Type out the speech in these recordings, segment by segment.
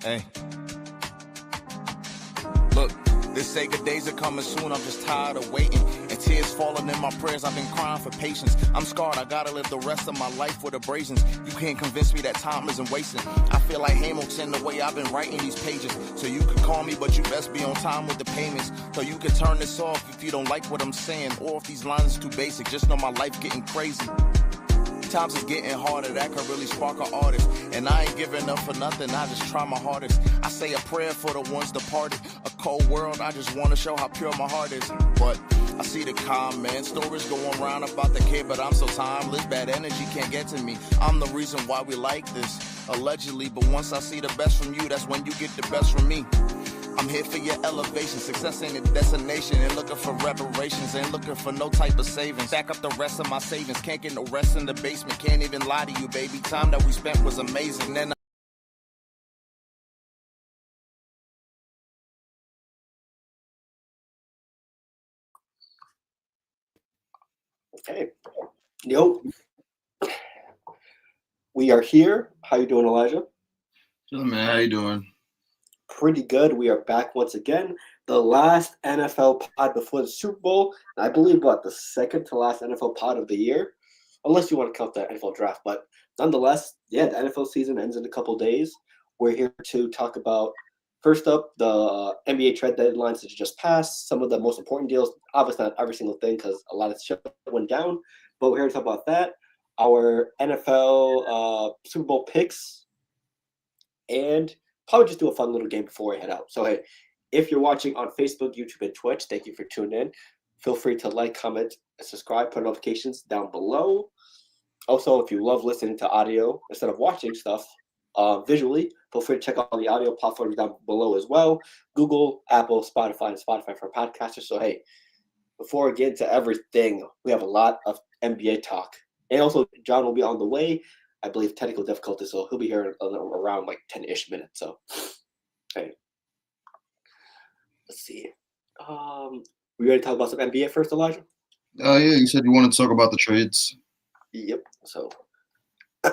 Hey. Look, this Sega days are coming soon. I'm just tired of waiting. And tears falling in my prayers. I've been crying for patience. I'm scarred. I gotta live the rest of my life with abrasions. You can't convince me that time isn't wasting. I feel like Hamilton the way I've been writing these pages. So you can call me, but you best be on time with the payments. So you can turn this off if you don't like what I'm saying. Or if these lines are too basic. Just know my life getting crazy. Times is getting harder, that could really spark an artist. And I ain't giving up for nothing, I just try my hardest. I say a prayer for the ones departed. A cold world, I just want to show how pure my heart is. But I see the comments, stories going around about the kid, but I'm so timeless. Bad energy can't get to me. I'm the reason why we like this, allegedly. But once I see the best from you, that's when you get the best from me. I'm here for your elevation, success ain't a destination. Ain't looking for reparations, ain't looking for no type of savings. Back up the rest of my savings, can't get no rest in the basement. Can't even lie to you, baby, time that we spent was amazing. Then Okay. Yo. We are here. How you doing, Elijah? Good, man. How you doing? Pretty good. We are back once again. The last NFL pod before the Super Bowl. I believe, the second to last NFL pod of the year? Unless you want to count the NFL draft. But nonetheless, yeah, the NFL season ends in a couple days. We're here to talk about, first up, the NBA trade deadlines that just passed. Some of the most important deals. Obviously, not every single thing because a lot of shit went down. But we're here to talk about that. Our NFL Super Bowl picks. And probably just do a fun little game before we head out. So, hey, if you're watching on Facebook, YouTube, and Twitch, thank you for tuning in. Feel free to like, comment, and subscribe, put notifications down below. Also, if you love listening to audio instead of watching stuff visually, feel free to check out the audio platforms down below as well. Google, Apple, Spotify, and Spotify for podcasters. So, hey, before we get into everything, we have a lot of NBA talk. And also, John will be on the way. I believe technical difficulties, so he'll be here around like 10-ish minutes. So, okay. Let's see. We ready to talk about some NBA first, Elijah? Yeah, you said you wanted to talk about the trades. Yep. So,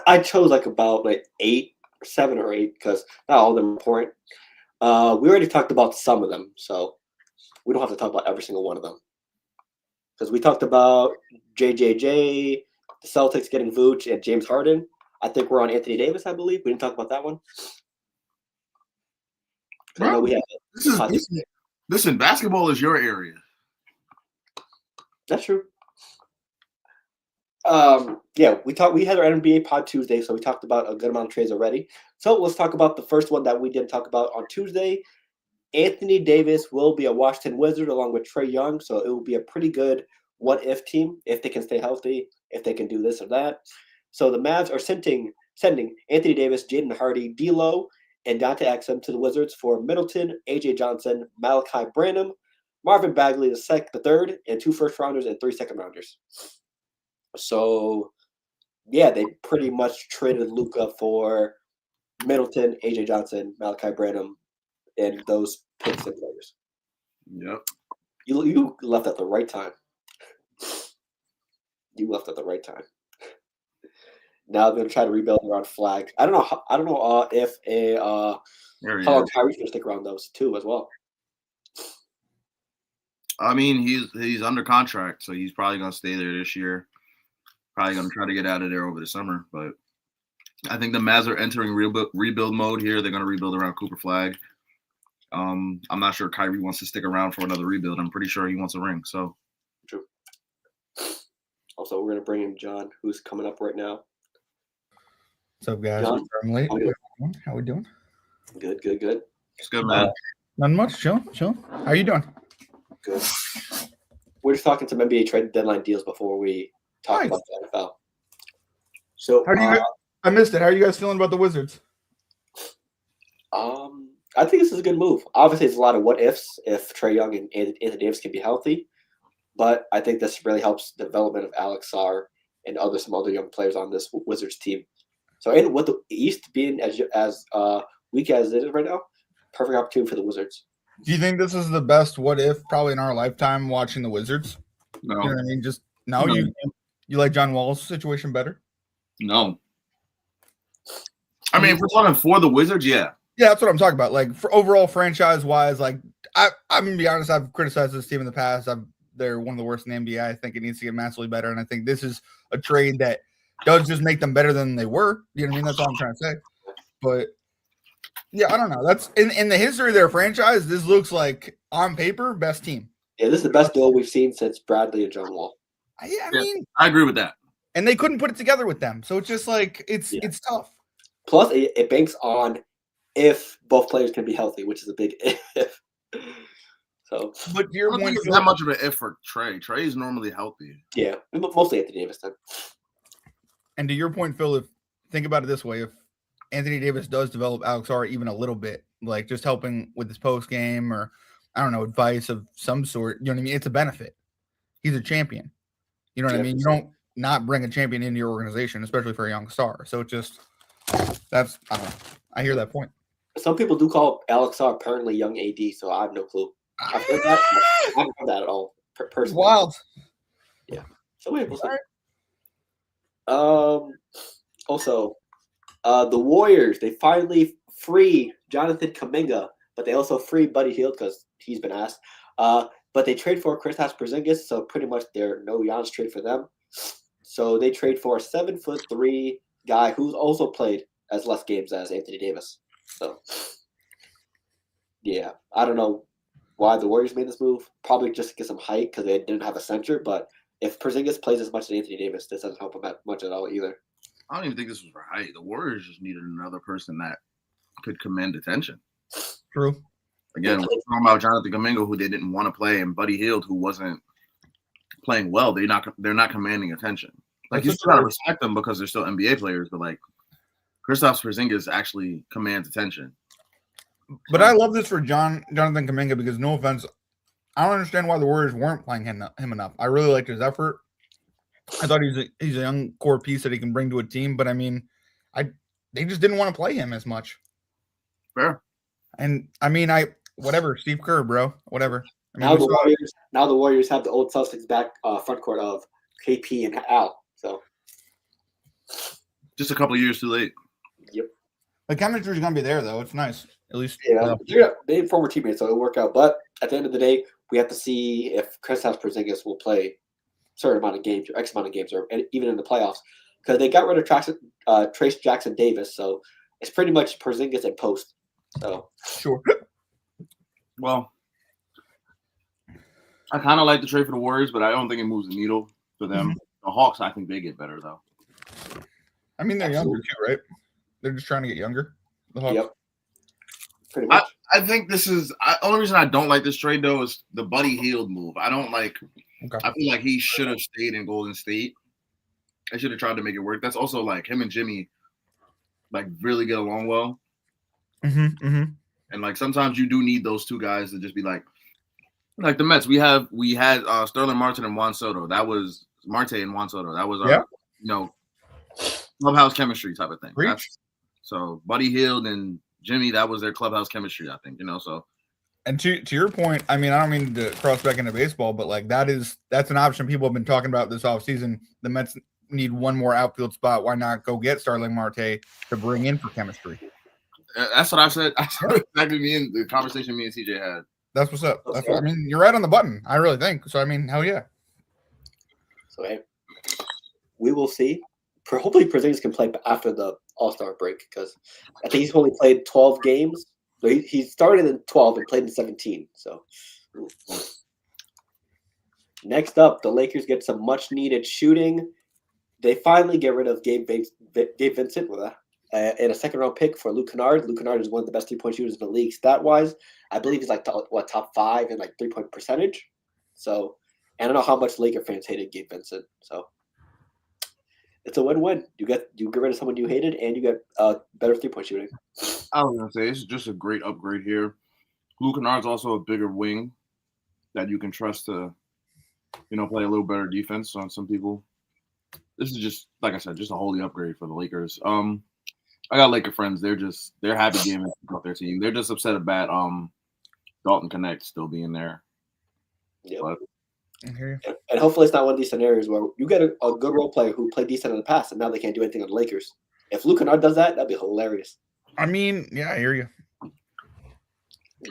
I chose about 7 or 8, because not all of them are important. We already talked about some of them, so we don't have to talk about every single one of them. Because we talked about JJJ, the Celtics getting Vooch, and James Harden. I think we're on Anthony Davis, I believe. We didn't talk about that one. Bro, I know we have listen, basketball is your area. That's true. Yeah, we had our NBA pod Tuesday, so we talked about a good amount of trades already. So let's talk about the first one that we didn't talk about on Tuesday. Anthony Davis will be a Washington Wizard along with Trae Young, so it will be a pretty good what-if team if they can stay healthy, if they can do this or that. So the Mavs are sending Anthony Davis, Jaden Hardy, D'Lo, and Dante Exum to the Wizards for Middleton, A.J. Johnson, Malachi Branham, Marvin Bagley the third, and 2 first-rounders and 3 second-rounders. So, yeah, they pretty much traded Luka for Middleton, A.J. Johnson, Malachi Branham, and those picks and players. Yep. You left at the right time. You left at the right time. Now they're going to try to rebuild around Flag. I don't know if how long Kyrie's going to stick around those too as well. I mean, he's under contract, so he's probably going to stay there this year. Probably going to try to get out of there over the summer, but I think the Mavs are entering rebuild mode here. They're going to rebuild around Cooper Flag. I'm not sure Kyrie wants to stick around for another rebuild. I'm pretty sure he wants a ring. So true. Also, we're going to bring in John, who's coming up right now. What's up, guys? John, I'm late. How we doing? Good. it's good, man. Not much. Chill. How you doing? Good. We're just talking some NBA trade deadline deals before we talk about the NFL. So, how do you? I missed it. How are you guys feeling about the Wizards? I think this is a good move. Obviously, it's a lot of what ifs if Trae Young and Anthony Davis can be healthy, but I think this really helps the development of Alex Sarr and some other young players on this Wizards team. So, with the East being as weak as it is right now, perfect opportunity for the Wizards. Do you think this is the best what if probably in our lifetime watching the Wizards? No. You know what I mean? Just now no. You like John Wall's situation better? No. I mean, if we're talking for the Wizards, yeah. Yeah, that's what I'm talking about. Like for overall franchise wise, like I'm gonna be honest, I've criticized this team in the past. They're one of the worst in the NBA. I think it needs to get massively better, and I think this is a trade that does just make them better than they were. You know what I mean? That's all I'm trying to say. But yeah, I don't know. That's in the history of their franchise. This looks like on paper best team. Yeah, this is the best duo we've seen since Bradley and John Wall. I mean, I agree with that. And they couldn't put it together with them, so it's just like it's tough. Plus, it banks on if both players can be healthy, which is a big if. So, but I don't think it's that much of an if for Trey. Trey is normally healthy. Yeah, mostly Anthony Davis then. And to your point, Phil, think about it this way: if Anthony Davis does develop Alex Hart even a little bit, like just helping with his post game or I don't know, advice of some sort, you know what I mean? It's a benefit. He's a champion. You know what I mean? You don't not bring a champion into your organization, especially for a young star. So it just that's I don't know. I hear that point. Some people do call Alex Hart apparently young AD, so I have no clue. I've heard that. I haven't heard that at all. Personally. Wild. Yeah. So wait, we'll see. Also, the Warriors, they finally free Jonathan Kuminga, but they also free Buddy Hield because he's been asked. But they trade for Kristaps Porzingis, so pretty much they're no Giannis trade for them. So they trade for a 7'3" guy who's also played as less games as Anthony Davis. So yeah, I don't know why the Warriors made this move. Probably just to get some height because they didn't have a center. But if Porzingis plays as much as Anthony Davis, this doesn't help him much at all either. I don't even think this was for height. The Warriors just needed another person that could command attention. True. Again, we're talking about Jonathan Kuminga, who they didn't want to play, and Buddy Hield, who wasn't playing well. They're not commanding attention. Like you still gotta respect them because they're still NBA players, but like Kristaps Porzingis actually commands attention. But I love this for Jonathan Kuminga because no offense, I don't understand why the Warriors weren't playing him enough. I really liked his effort. I thought he's a young core piece that he can bring to a team, but I mean, they just didn't want to play him as much. Fair. And I mean, whatever, Steve Kerr, bro, whatever. I mean, now the Warriors have the old Celtics back front court of KP and Al. So just a couple of years too late. Yep. The chemistry is gonna be there though. It's nice, at least. Yeah, they're former teammates, so it'll work out. But at the end of the day, we have to see if Kristaps Porzingis will play a certain amount of games or X amount of games, or even in the playoffs, because they got rid of Trace Jackson Davis, so it's pretty much Porzingis and post. So sure. Well, I kind of like the trade for the Warriors, but I don't think it moves the needle for them. Mm-hmm. The Hawks, I think they get better though. I mean, they're younger too, right? They're just trying to get younger. The Hawks. Yep. Pretty much. I think this is only reason I don't like this trade though is the Buddy Hield move. I don't like. Okay. I feel like he should have stayed in Golden State. I should have tried to make it work. That's also like him and Jimmy, like really get along well. Mm-hmm. Mm-hmm. And like sometimes you do need those two guys to just be like the Mets. We had Sterling Martin and Juan Soto. That was Marte and Juan Soto. That was our clubhouse chemistry type of thing. So Buddy Hield and Jimmy, that was their clubhouse chemistry, I think. So. And to your point, I mean, I don't mean to cross back into baseball, but like that's an option people have been talking about this offseason. The Mets need one more outfield spot. Why not go get Starling Marte to bring in for chemistry? That's what I said. Exactly the conversation me and CJ had. That's what's up. I mean, you're right on the button. I really think. So, I mean, hell yeah. So, hey, we will see. Hopefully, Porzingis can play after the All-Star break because I think he's only played 12 games. So he started in 12 and played in 17. So, next up, the Lakers get some much-needed shooting. They finally get rid of Gabe Vincent with and a second-round pick for Luke Kennard. Luke Kennard is one of the best three-point shooters in the league stat-wise. I believe he's like top 5 in like three-point percentage. So, I don't know how much Laker fans hated Gabe Vincent. So, it's a win-win. You get rid of someone you hated, and you get better three-point shooting. I was gonna say it's just a great upgrade here. Luke Kennard's also a bigger wing that you can trust to, play a little better defense on some people. This is just, like I said, just a holy upgrade for the Lakers. I got Laker friends. They're happy gaming about their team. They're just upset about Dalton Connect still being there. Yeah. Mm-hmm. And hopefully it's not one of these scenarios where you get a good role player who played decent in the past and now they can't do anything on the Lakers. If Luke Kennard does that, that'd be hilarious. I mean, yeah, I hear you.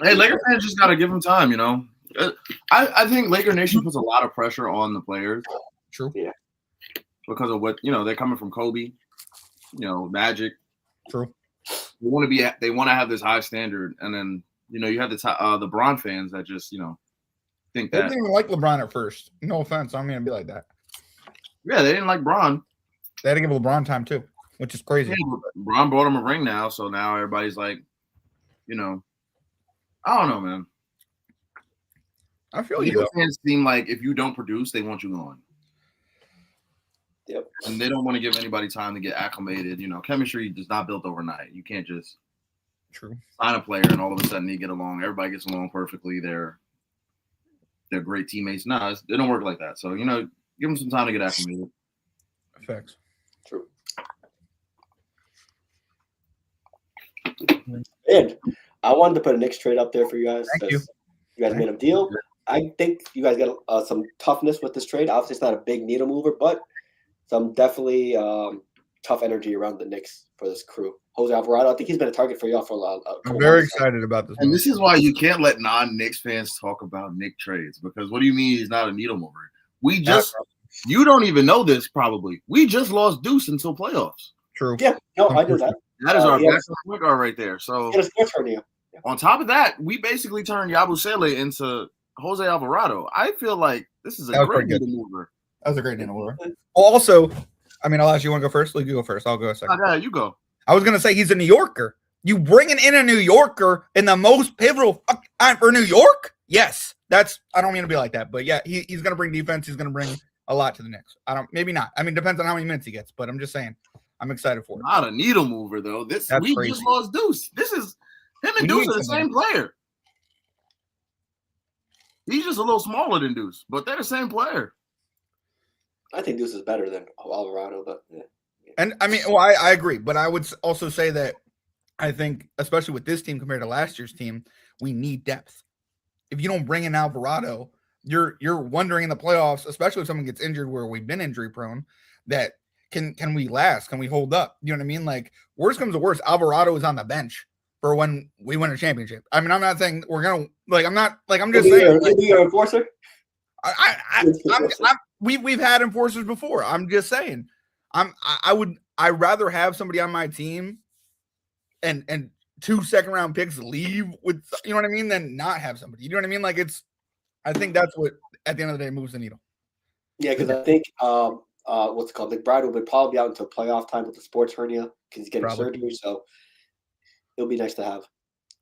Hey, Laker fans just got to give him time, you know. I think Laker Nation puts a lot of pressure on the players. True. Yeah. Because of what, they're coming from Kobe, Magic. True. They want to have this high standard, and then you have the Bron fans that just think They that didn't even like LeBron at first. No offense, I'm gonna be like that. yeah, they didn't like Bron. They had to give LeBron time too, which is crazy. Yeah, Bron brought him a ring now, so now everybody's like, I don't know, man. I feel Laker you. fans seem like if you don't produce, they want you gone. Yep. And they don't want to give anybody time to get acclimated. Chemistry is not built overnight. You can't just sign a player and all of a sudden they get along. Everybody gets along perfectly. They're great teammates. No, it don't work like that. So, give them some time to get acclimated. Facts. True. And I wanted to put a Knicks trade up there for you guys. Thank you. You guys made a deal. I think you guys got some toughness with this trade. Obviously, it's not a big needle mover, but some definitely tough energy around the Knicks for this crew. Jose Alvarado, I think he's been a target for y'all for a lot. I'm very excited about this. And this is why you can't let non-Knicks fans talk about Knicks trades, because what do you mean he's not a needle mover? You don't even know this probably. We just lost Deuce until playoffs. True. Yeah, no, I know that. That is our backup point guard right there. So on top of that, we basically turned Yabusele into Jose Alvarado. I feel like this is a great needle mover. That was a great needle mover. Also, I'll ask you, want to go first? You go first. I'll go a second. Yeah, you go. I was going to say he's a New Yorker. You bringing in a New Yorker in the most pivotal time for New York? Yes. I don't mean to be like that, but yeah, he's going to bring defense. He's going to bring a lot to the Knicks. Maybe not. Depends on how many minutes he gets, but I'm just saying, I'm excited for it. Not a needle mover though. Just lost Deuce. This is him and Deuce are the same player. He's just a little smaller than Deuce, but they're the same player. I think Deuce is better than Alvarado, but yeah. And I agree, but I would also say that I think, especially with this team compared to last year's team, we need depth. If you don't bring in Alvarado, you're wondering in the playoffs, especially if someone gets injured where we've been injury prone, that can we last? Can we hold up? You know what I mean? Like, worst comes to worst, Alvarado is on the bench for when we win a championship. I'm not saying we're gonna I'm just saying. You'll be your enforcer. We've had enforcers before. I'm just saying. I'd rather have somebody on my team and 2 second-round picks leave with, you know what I mean, than not have somebody. You know what I mean? Like, I think that's what at the end of the day moves the needle. Yeah, because I think what's it called? Like, Brad would probably be out until playoff time with the sports hernia because he's getting surgery. So it'll be nice to have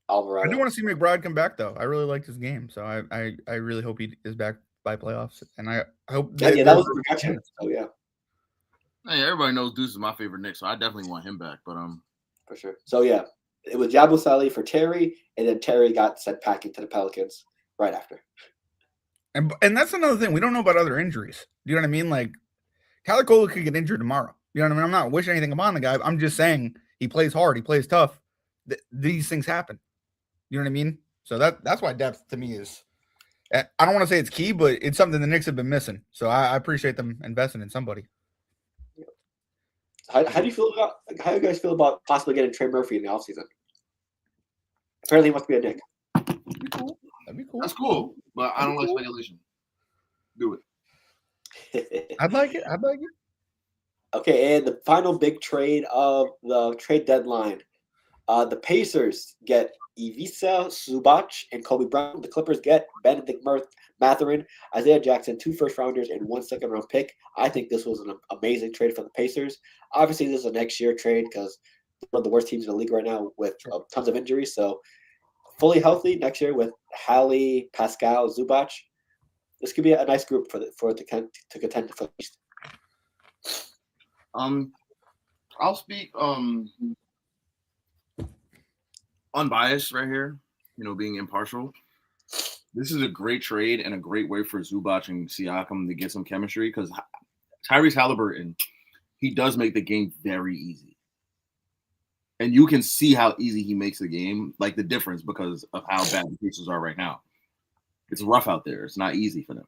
Alvarado. I do want to see McBride come back though. I really liked his game, so I really hope he is back by playoffs, and I hope that was the projection. So yeah. Hey, everybody knows Deuce is my favorite Knick, so I definitely want him back. But for sure. So yeah, it was Yabusele for Terry, and then Terry got sent packing to the Pelicans right after. And that's another thing. We don't know about other injuries. Do you know what I mean? Like, Kyler Cole could get injured tomorrow. You know what I mean? I'm not wishing anything upon the guy. I'm just saying he plays hard. He plays tough. These things happen. You know what I mean? So that's why depth to me is. I don't want to say it's key, but it's something the Knicks have been missing. So I appreciate them investing in somebody. How do you guys feel about possibly getting Trey Murphy in the offseason? Apparently, he wants to be a Knick. That'd be cool. That's cool, but I don't like speculation. Do it. I'd like it. Okay, and the final big trade of the trade deadline. The Pacers get Ivica Zubac and Kobe Brown. The Clippers get Benedict Mathurin, Isaiah Jackson, 2 first-rounders, and 1 second-round pick. I think this was an amazing trade for the Pacers. Obviously, this is a next-year trade because one of the worst teams in the league right now with tons of injuries. So, fully healthy next year with Hallie, Pascal, Zubac. This could be a nice group to contend for the East. I'll speak unbiased right here, being impartial. This is a great trade and a great way for Zubac and Siakam to get some chemistry because Tyrese Halliburton, he does make the game very easy. And you can see how easy he makes the game, like the difference because of how bad the Pacers are right now. It's rough out there. It's not easy for them.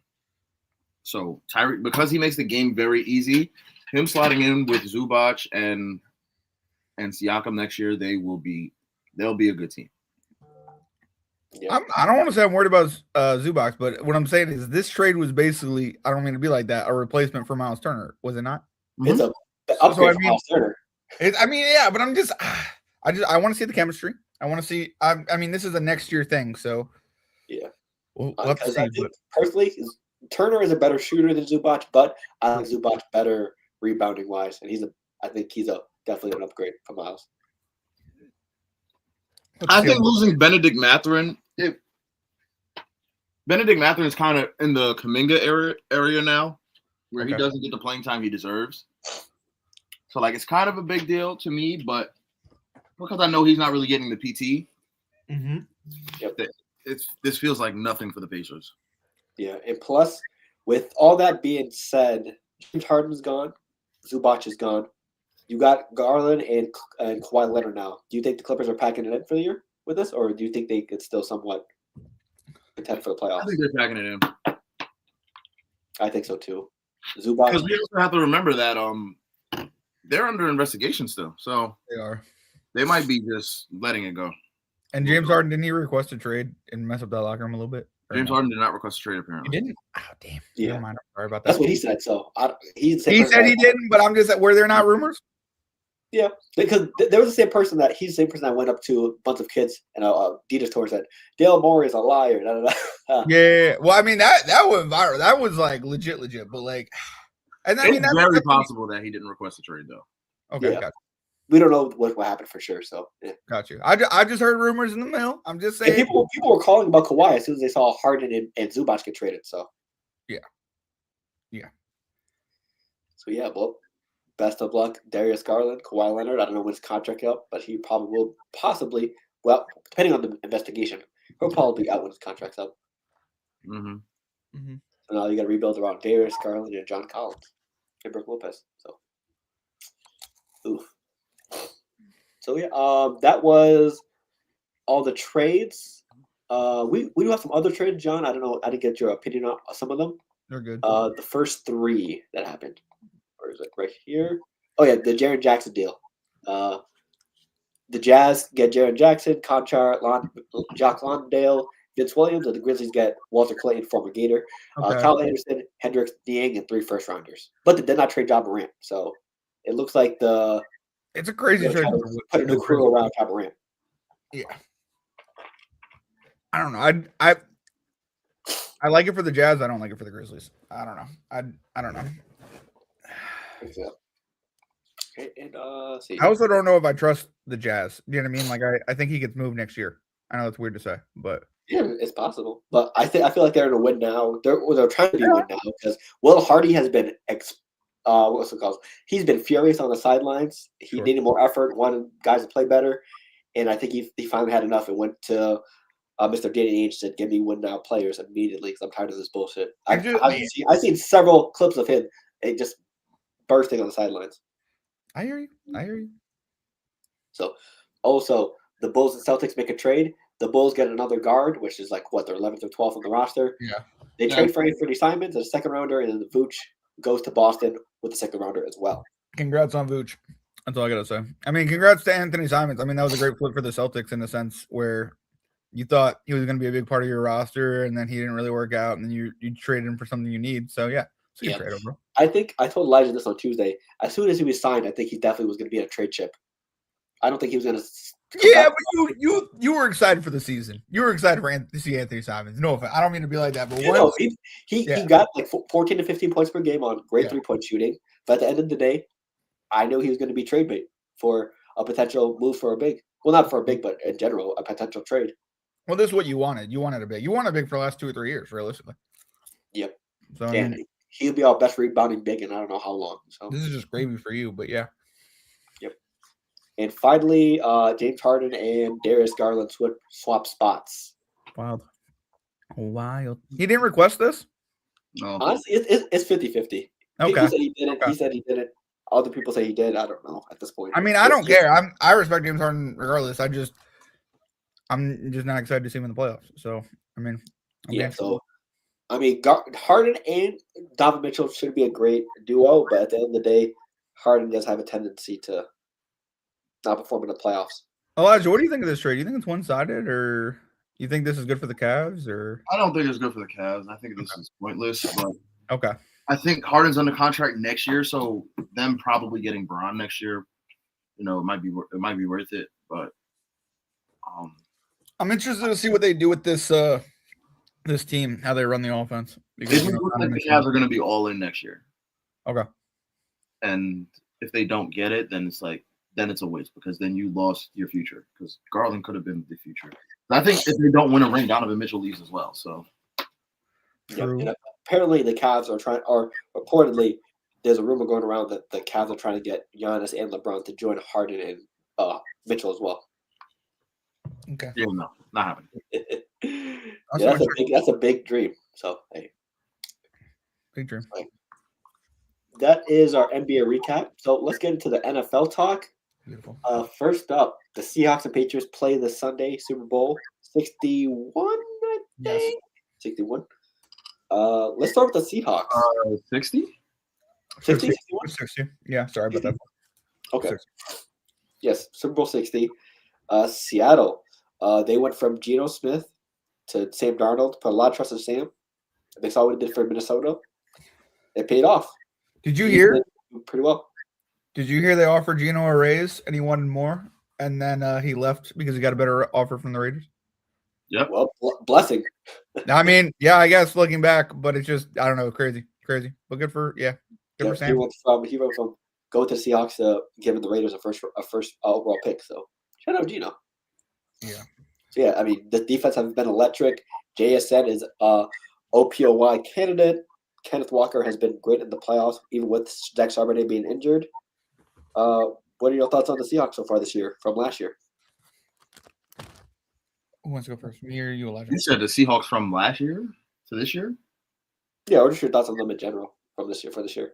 So Tyrese, because he makes the game very easy, him sliding in with Zubac and Siakam next year, they'll be a good team. Yeah. I don't want to say I'm worried about Zubac, but what I'm saying is this trade was basically, I don't mean to be like that, a replacement for Miles Turner, was it not? It's a So, upgrade I for mean, Miles Turner. yeah, but I want to see the chemistry. I want to see. I mean, this is a next year thing, so Yeah. we'll have to Because see. I think personally, Turner is a better shooter than Zubac, but I think Zubac better rebounding wise, and I think he's definitely an upgrade for Miles. I think losing Benedict Mathurin, Benedict Mathurin is kind of in the Kuminga area now, where he doesn't get the playing time he deserves. So like it's kind of a big deal to me, but because I know he's not really getting the PT, this feels like nothing for the Pacers. Yeah, and plus, with all that being said, James Harden's gone, Zubac is gone. You got Garland and Kawhi Leonard now. Do you think the Clippers are packing it in for the year with this, or do you think they could still somewhat contend for the playoffs? I think they're packing it in. I think so too. Zubac. Because we also have to remember that they're under investigation still, so They are. They might be just letting it go. And James Harden, didn't he request a trade and mess up that locker room a little bit? James Harden did not request a trade, apparently. He didn't? Oh, damn. Yeah. Never mind. I'm sorry about that. That's what he said. So he said he didn't, but I'm just were there not rumors? Yeah, because there was the same person that went up to a bunch of kids and Adidas store said, Dale Moore is a liar. Da, da, da. Yeah. Well, I mean, that went viral. That was like legit. But like, and I mean, it's very possible that he didn't request a trade, though. Okay. Yeah. Gotcha. We don't know what happened for sure. So, yeah. Got you. I just heard rumors in the mail. I'm just saying. And people were calling about Kawhi as soon as they saw Harden and Zubac get traded. So, yeah. So, yeah, well, best of luck, Darius Garland, Kawhi Leonard. I don't know when his contract up, but he probably will possibly, well, depending on the investigation, he'll probably be out when his contract's up. Mm-hmm. So now you got to rebuild around Darius Garland and John Collins and Brook Lopez. So, oof. So yeah, that was all the trades. We do have some other trades, John. I don't know. I didn't get your opinion on some of them. They're good. The first three that happened. Where is it? Right here. Oh yeah, the Jaren Jackson deal. The Jazz get Jaren Jackson, Conchar, Jock Londale, Vince Williams, and the Grizzlies get Walter Clayton, former Gator, Kyle Anderson, Hendricks, Niang, and 3 first-rounders. But they did not trade Ja Morant. So it looks like it's a crazy trade. Put a new crew around Ja Morant. Yeah. I don't know. I like it for the Jazz. I don't like it for the Grizzlies. I don't know. I don't know. Okay, and see. I also don't know if I trust the Jazz. You know what I mean? Like I think he gets moved next year. I know that's weird to say, but yeah, it's possible. But I feel like they're in a win now. They're trying to be win now because Will Hardy has been what's it called? He's been furious on the sidelines. He needed more effort, wanted guys to play better, and I think he finally had enough and went to Mr. Danny Ainge said, "Give me win now players immediately because I'm tired of this bullshit." I've seen several clips of him just bursting on the sidelines. I hear you. So, also the Bulls and Celtics make a trade. The Bulls get another guard, which is like what, their 11th or 12th on the roster. Yeah. They trade for Anthony Simons, a second rounder, and then the Vooch goes to Boston with the second rounder as well. Congrats on Vooch. That's all I gotta say. I mean, congrats to Anthony Simons. I mean, that was a great flip for the Celtics in the sense where you thought he was going to be a big part of your roster, and then he didn't really work out, and then you traded him for something you need. So yeah, it's a good trade overall. I think I told Elijah this on Tuesday. As soon as he was signed, I think he definitely was going to be in a trade chip. I don't think he was going to. Yeah, but you were excited for the season. You were excited to see Anthony Simons. No offense. I don't mean to be like that, but he got like 14 to 15 points per game on great 3-point shooting. But at the end of the day, I knew he was going to be trade bait for a potential move for a big. Well, not for a big, but in general, a potential trade. Well, this is what you wanted. You wanted a big. You wanted a big for the last 2 or 3 years, realistically. Yep. So he'll be our best rebounding big in I don't know how long. So this is just gravy for you, but yeah. Yep. And finally, James Harden and Darius Garland swap spots. Wild. He didn't request this? No. Honestly, it's 50-50. Okay. People say he did it. He said he did it. Other people say he did. I don't know at this point. I mean, I don't care. I respect James Harden regardless. I'm just not excited to see him in the playoffs. So, I mean, Harden and Donovan Mitchell should be a great duo, but at the end of the day, Harden does have a tendency to not perform in the playoffs. Elijah, what do you think of this trade? Do you think it's one-sided or You think this is good for the Cavs, or I don't think it's good for the Cavs. I think this is pointless. But okay? I think Harden's under contract next year, so them probably getting Braun next year, it might be worth it. But I'm interested to see what they do with this this team, how they run the offense. Because it looks like the Cavs are going to be all in next year. Okay. And if they don't get it, then it's a waste because then you lost your future because Garland could have been the future. I think if they don't win a ring, Donovan Mitchell leaves as well. So, True. And apparently the Cavs or reportedly, there's a rumor going around that the Cavs are trying to get Giannis and LeBron to join Harden and Mitchell as well. Okay. Yeah, no, not happening. That's a big dream. So, hey. Big dream. That is our NBA recap. So let's get into the NFL talk. Beautiful. First up, the Seahawks and Patriots play this Sunday, Super Bowl 61, I think. Yes. 61. Let's start with the Seahawks. 60? 60? 60. Yeah, sorry about that. Okay. 60. Yes, Super Bowl 60. Seattle, they went from Geno Smith to Sam Darnold. Put a lot of trust in Sam. They saw what it did for Minnesota. It paid off. Did you hear? Pretty well. Did you hear they offered Geno a raise and he wanted more, and then he left because he got a better offer from the Raiders? Yep. Well, blessing. I mean, yeah, I guess looking back, but it's just I don't know, crazy. But good for for Sam. He went from going to the Seahawks to giving the Raiders a first overall pick. So shout out Geno. Yeah. So yeah, I mean the defense has been electric. JSN is OPOY candidate. Kenneth Walker has been great in the playoffs, even with Zach Charbonnet being injured. What are your thoughts on the Seahawks so far this year from last year? Who wants to go first? Me or you, Elijah? You said the Seahawks from last year to this year? Yeah, what are your thoughts on them in general from this year for this year?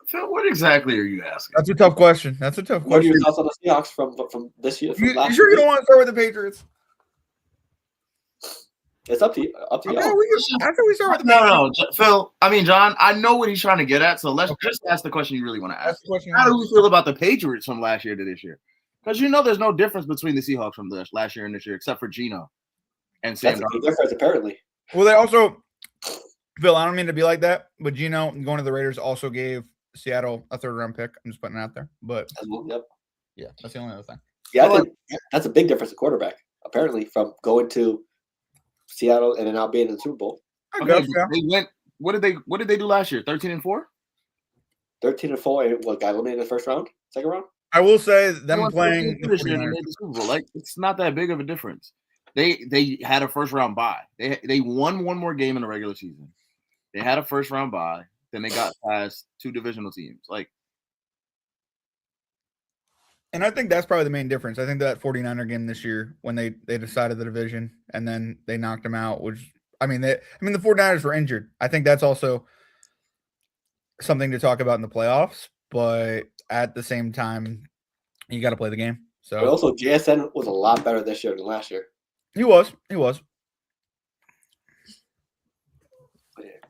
Phil, what exactly are you asking? That's a tough question. What are your thoughts on the Seahawks from this year? You sure you don't want to start with the Patriots? It's up to you. After we start with the No, Phil. I mean, John. I know what he's trying to get at. So let's just ask the question you really want to ask. How do we feel about the Patriots from last year to this year? Because there's no difference between the Seahawks from last year and this year, except for Geno and Sam. That's a big difference, apparently. Well, they also, Phil. I don't mean to be like that, but Geno going to the Raiders also gave Seattle a third-round pick. I'm just putting it out there, but yep. Yeah, that's the only other thing. Yeah, I think that's a big difference at quarterback. Apparently, from going to Seattle and then now being in the Super Bowl. Okay, they went. What did they do last year? 13-4. 13-4, and what got eliminated in the first round, second round. I will say them playing the Super Bowl. Like it's not that big of a difference. They had a first round bye. They won one more game in the regular season. They had a first round bye. Then they got past two divisional teams. And I think that's probably the main difference. I think that 49er game this year when they decided the division and then they knocked them out, the 49ers were injured. I think that's also something to talk about in the playoffs, but at the same time, you got to play the game. So but also JSN was a lot better this year than last year. He was.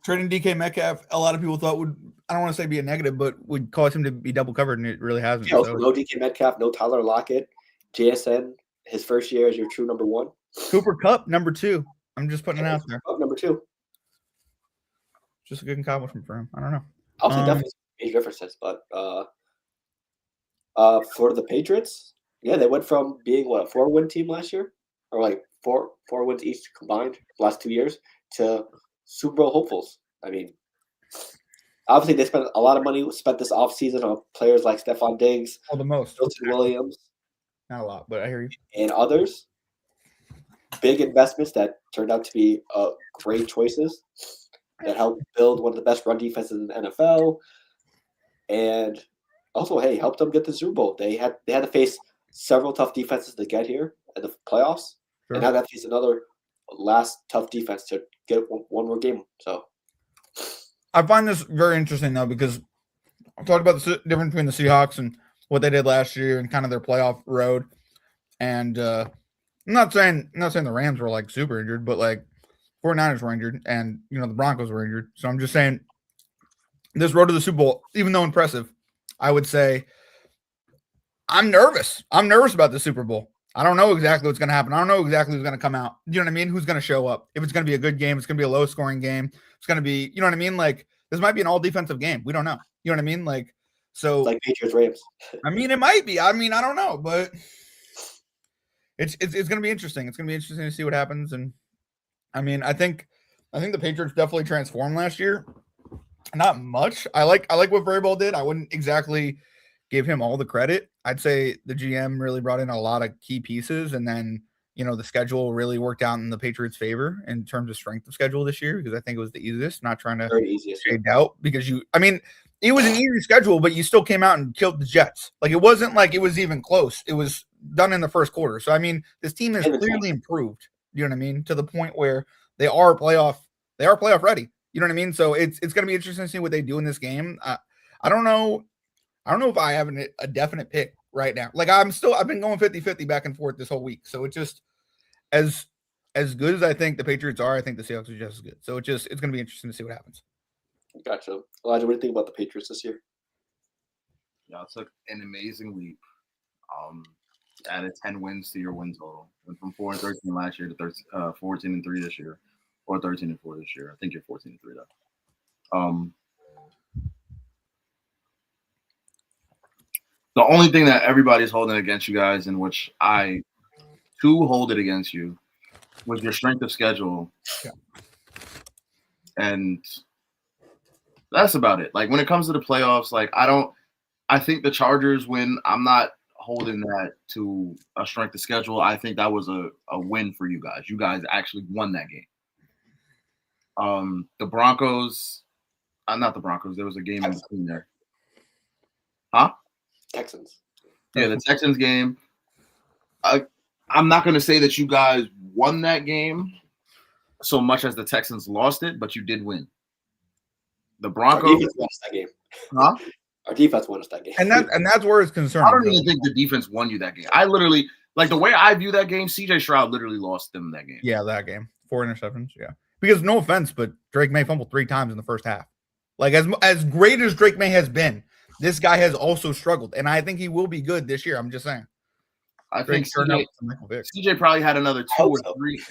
Trading DK Metcalf, a lot of people thought would, I don't want to say be a negative, but would cause him to be double covered, and it really hasn't. Yeah, also no DK Metcalf, no Tyler Lockett. JSN, his first year as your true number one. Cooper Kupp, number 2. I'm just putting it out there. Number 2. Just a good accomplishment for him. I don't know. I'll say definitely major differences, but for the Patriots, yeah, they went from being a 4-win team last year, or like four wins each combined the last 2 years, to Super Bowl hopefuls. I mean, obviously they spent a lot of money spent this offseason on players like Stephon Diggs, the most, Milton Williams, not a lot, but I hear you, and others. Big investments that turned out to be great choices that helped build one of the best run defenses in the NFL, and also, hey, helped them get the Super Bowl. They had to face several tough defenses to get here at the playoffs, and now they have to face another last tough defense to get one more game. So, I find this very interesting though because I talked about the difference between the Seahawks and what they did last year and kind of their playoff road, and I'm not saying the Rams were like super injured, but like 49ers were injured, and the Broncos were injured. So I'm just saying this road to the Super Bowl, even though impressive, I would say I'm nervous. I'm nervous about the Super Bowl. I don't know exactly what's going to happen. I don't know exactly who's going to come out. You know what I mean? Who's going to show up? If it's going to be a good game, it's going to be a low scoring game. It's going to be, you know what I mean? Like this might be an all defensive game. We don't know. You know what I mean? Like, so like Patriots Rams. I mean, it might be. I mean, I don't know, but it's going to be interesting. It's going to be interesting to see what happens. And I mean, I think the Patriots definitely transformed last year. Not much. I like what Vrabel did. I wouldn't exactly give him all the credit. I'd say the GM really brought in a lot of key pieces, and then the schedule really worked out in the Patriots' favor in terms of strength of schedule this year because I think it was the easiest. Not trying to shade doubt because it was an easy schedule, but you still came out and killed the Jets. Like it wasn't like it was even close. It was done in the first quarter. So I mean, this team has clearly improved. You know what I mean? To the point where they are playoff ready. You know what I mean? So it's going to be interesting to see what they do in this game. I don't know if I have a definite pick right now. Like I've been going 50-50 back and forth this whole week. So it's just as good as I think the Patriots are, I think the Seahawks are just as good. So it's going to be interesting to see what happens. Gotcha. Elijah, what do you think about the Patriots this year? Yeah, it's an amazing leap. Added 10 wins to your win total. Went from 4-13 last year to 14-3 this year. Or 13-4 this year. I think you're 14-3 though. The only thing that everybody's holding against you guys, in which I too hold it against you, was your strength of schedule. Yeah. And that's about it. Like when it comes to the playoffs, like I think the Chargers win. I'm not holding that to a strength of schedule. I think that was a win for you guys. You guys actually won that game. The Broncos, not the Broncos. There was a game in between there. Huh? Texans. Yeah, the Texans game. I'm not going to say that you guys won that game so much as the Texans lost it, but you did win. The Broncos. Our defense won us that game. Huh? Our defense won us that game. And that's where it's concerning. I don't even think the defense won you that game. I literally, like the way I view that game, CJ Stroud literally lost them that game. Yeah, that game. 4 interceptions. Yeah. Because no offense, but Drake May fumbled 3 times in the first half. Like as great as Drake May has been, this guy has also struggled, and I think he will be good this year. I'm just saying. I think CJ probably had another 2 or 3.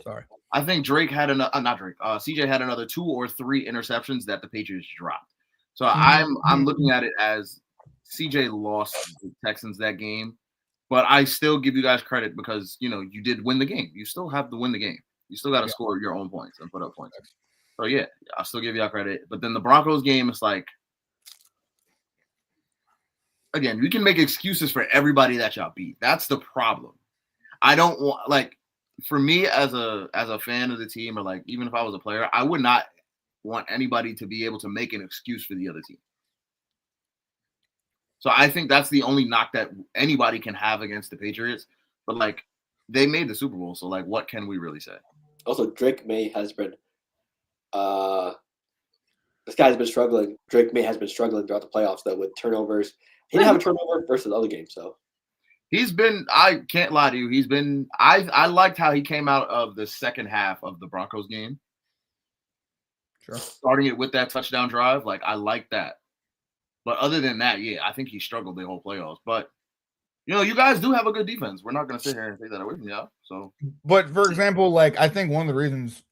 Sorry. I think Drake had CJ had another 2 or 3 interceptions that the Patriots dropped. So I'm looking at it as CJ lost the Texans that game, but I still give you guys credit because you did win the game. You still have to win the game. You still got to score your own points and put up points. So yeah, I'll still give y'all credit. But then the Broncos game, it's like, again, we can make excuses for everybody that y'all beat. That's the problem. I don't want for me as a fan of the team, or like even if I was a player, I would not want anybody to be able to make an excuse for the other team. So I think that's the only knock that anybody can have against the Patriots. But they made the Super Bowl, so what can we really say? Also, Drake May has been this guy's been struggling. Drake May has been struggling throughout the playoffs though with turnovers. He didn't have a turnover versus the other game, so he's been, I can't lie to you, I liked how he came out of the second half of the Broncos game. Sure. Starting it with that touchdown drive, I like that. But other than that, yeah, I think he struggled the whole playoffs. But you guys do have a good defense. We're not going to sit here and take that away from you. So, but for example, I think one of the reasons,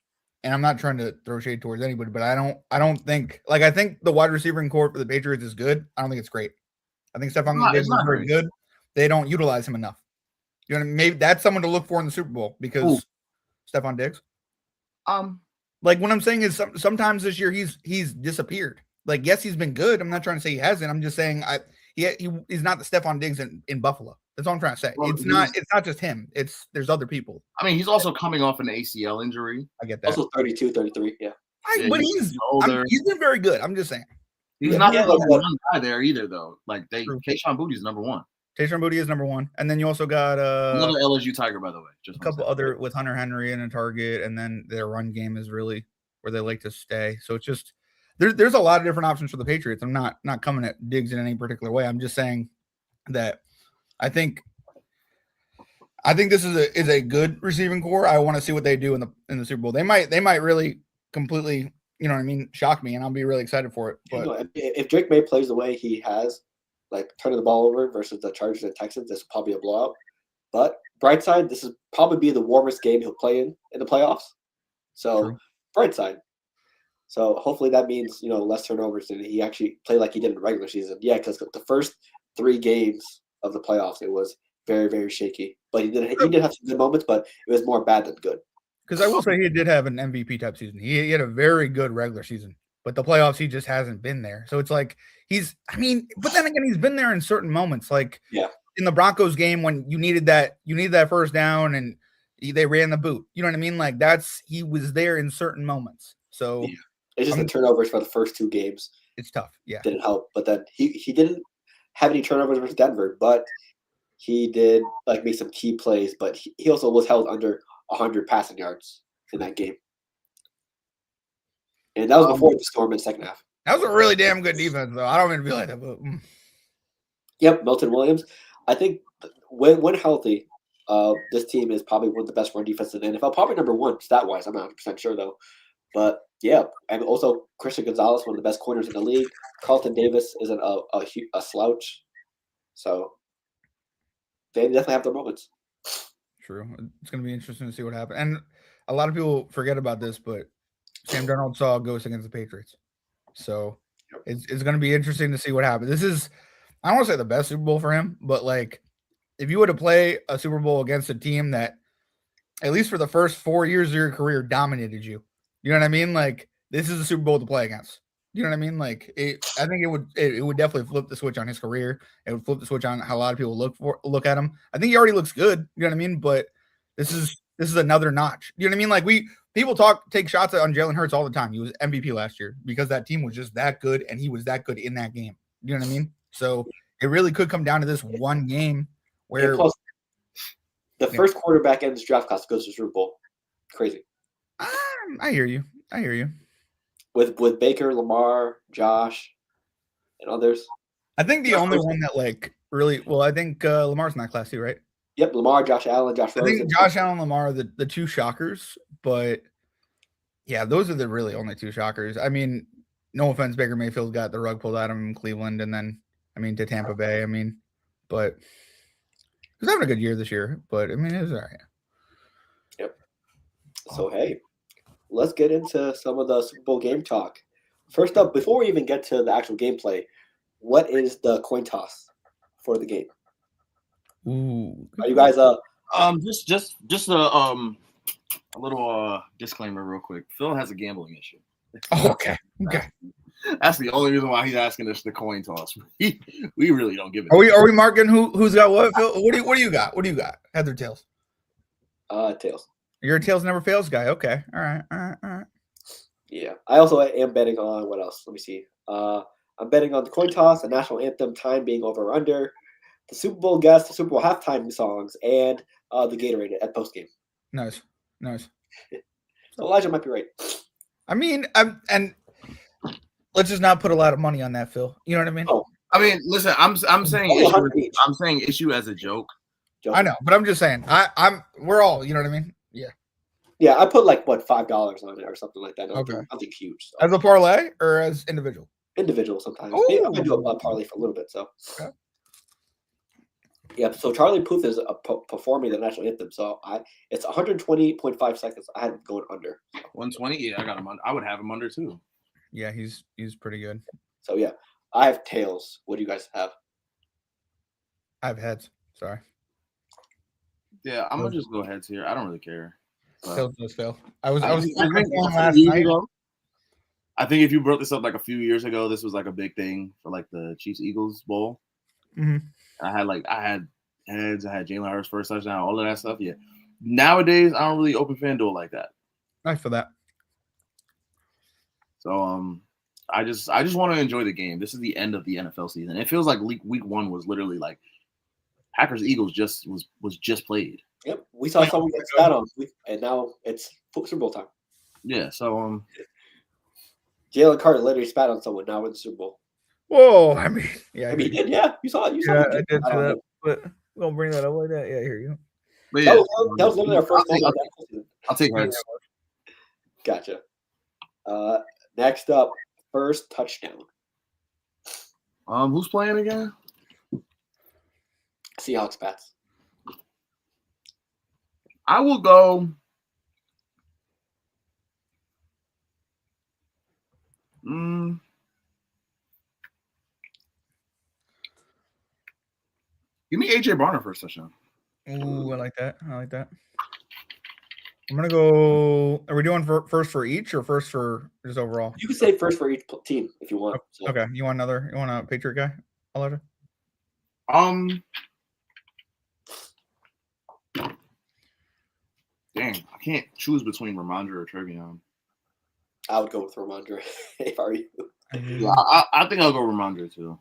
and I'm not trying to throw shade towards anybody, but I don't think I think the wide receiving core for the Patriots is good. I don't think it's great. I think Stephon Diggs is very good. They don't utilize him enough. Maybe that's someone to look for in the Super Bowl because Stephon Diggs. What I'm saying is sometimes this year he's disappeared. Yes, he's been good. I'm not trying to say he hasn't. I'm just saying he's not the Stephon Diggs in Buffalo. That's all I'm trying to say. Well, it's not just him. There's other people. I mean, he's also coming off an ACL injury. I get that. Also 32, 33, yeah. But he's older. He's been very good. I'm just saying. He's not the number one guy there either, though. Kayshon Boutte's number 1. Kayshon Boutte is number 1, and then you also got another LSU Tiger, by the way. Just a couple other with Hunter Henry and a target, and then their run game is really where they like to stay. So it's just there's a lot of different options for the Patriots. I'm not coming at Diggs in any particular way. I'm just saying that I think this is a good receiving core. I want to see what they do in the Super Bowl. They might really completely, shock me, and I'll be really excited for it. But if Drake May plays the way he has, like turning the ball over versus the Chargers and Texans. This will probably be a blowout. But bright side, this is probably be the warmest game he'll play in the playoffs. So True. bright side. So hopefully that means less turnovers and he actually played like he did in the regular season. Yeah, because the first 3 games of the playoffs it was very, very shaky. But he did have some good moments, but it was more bad than good. Because I will say he did have an MVP type season. He had a very good regular season, but the playoffs he just hasn't been there. So it's like but then again he's been there in certain moments, like in the Broncos game when you needed that first down and they ran the boot. You know what I mean? Like he was there in certain moments. So it's just the turnovers for the first 2 games. It's tough. Yeah, didn't help. But then he didn't have any turnovers versus Denver, but he did like make some key plays. But he also was held under 100 passing yards in that game, and that was before the storm in the second half. That was a really damn good defense, though. I don't mean to be like that, but Yep, Milton Williams. I think when healthy, this team is probably one of the best run defenses in the NFL. Probably number 1 stat wise. I'm not 100% sure though. But yeah, and also Christian Gonzalez, one of the best corners in the league. Carlton Davis isn't a slouch, so they definitely have their moments. True. It's going to be interesting to see what happens. And a lot of people forget about this, but Sam Darnold saw a ghost against the Patriots. So it's going to be interesting to see what happens. This is, I don't want to say the best Super Bowl for him, but like if you were to play a Super Bowl against a team that, at least for the first 4 years of your career, dominated you, you know what I mean? Like this is a Super Bowl to play against. You know what I mean? Like I think it would definitely flip the switch on his career. It would flip the switch on how a lot of people look at him. I think he already looks good. You know what I mean? But this is another notch. You know what I mean? Like people take shots on Jalen Hurts all the time. He was MVP last year because that team was just that good, and he was that good in that game. You know what I mean? So it really could come down to this one game where plus, the first quarterback in this draft class goes to Super Bowl. Crazy. I hear you. With Baker, Lamar, Josh, and others. I think the only one that like really I think Lamar's in that class too, right? Yep, Lamar, Josh Allen, Josh Rosen. I think Josh Allen and Lamar are the 2 shockers, but yeah, those are the really only 2 shockers. I mean, no offense, Baker Mayfield's got the rug pulled out of him in Cleveland and then to Tampa Bay. But he's having a good year this year, but it was all right. Yep. So hey, let's get into some of the Super Bowl game talk. First up, before we even get to the actual gameplay, what is the coin toss for the game? Ooh. Are you guys just a little disclaimer real quick. Phil has a gambling issue. Oh, okay. That's the only reason why he's asking us the coin toss. We really don't give it. Are we marking who's got what, Phil? What do you got? What do you got? Heads or tails? Tails. You're a tails never fails guy. Okay. All right. Yeah. I also am betting on what else? Let me see. I'm betting on the coin toss, the national anthem time being over or under, the Super Bowl guests, the Super Bowl halftime songs, and the Gatorade at postgame. Nice. So Elijah might be right. And let's just not put a lot of money on that, Phil. You know what I mean? Oh. Listen, I'm saying issue as a joke. I know, but I'm just saying. We're all, you know what I mean? Yeah. Yeah, I put like $5 on it or something like that. Okay. Nothing huge. So. As a parlay or as individual? Individual sometimes. Ooh. Maybe I could do a parlay for a little bit. So. Okay. Yeah, so Charlie Puth is performing the national anthem. So it's 120.5 seconds. I had him going under. 120? Yeah, I got him under. I would have him under too. Yeah, he's pretty good. So yeah, I have tails. What do you guys have? I have heads. Sorry. Yeah, I'm gonna just go heads here. I don't really care. Tails does fail. I was last night. I think if you brought this up like a few years ago, this was like a big thing for like the Chiefs Eagles Bowl. Mm-hmm. I had heads. I had Jalen Hurts first touchdown. All of that stuff. Yeah. Nowadays, I don't really open FanDuel like that. I feel that. So I just want to enjoy the game. This is the end of the NFL season. It feels like week 1 was literally like Packers Eagles was just played. Yep, we saw someone get stat on, and now it's Super Bowl time. Yeah, so Jalen Carter literally spat on someone. Now we're in the Super Bowl. Whoa, yeah. He did. Yeah, you saw it. Yeah, I did see that. But we don't bring that up like that. Yeah, I hear you. But yeah, that was literally our first game. I'll take heads. Gotcha. Next up, first touchdown. Who's playing again? Seahawks, Pats. I will go. Give me AJ Barner first touchdown. Ooh, I like that. I'm gonna go. Are we doing first for each or first for just overall? You can say first for each team if you want. So. Okay, you want a Patriot guy? Elijah? Dang, I can't choose between Ramondre or Trevion. I would go with Ramondre if I were you. Yeah, I think I'll go Ramondre too.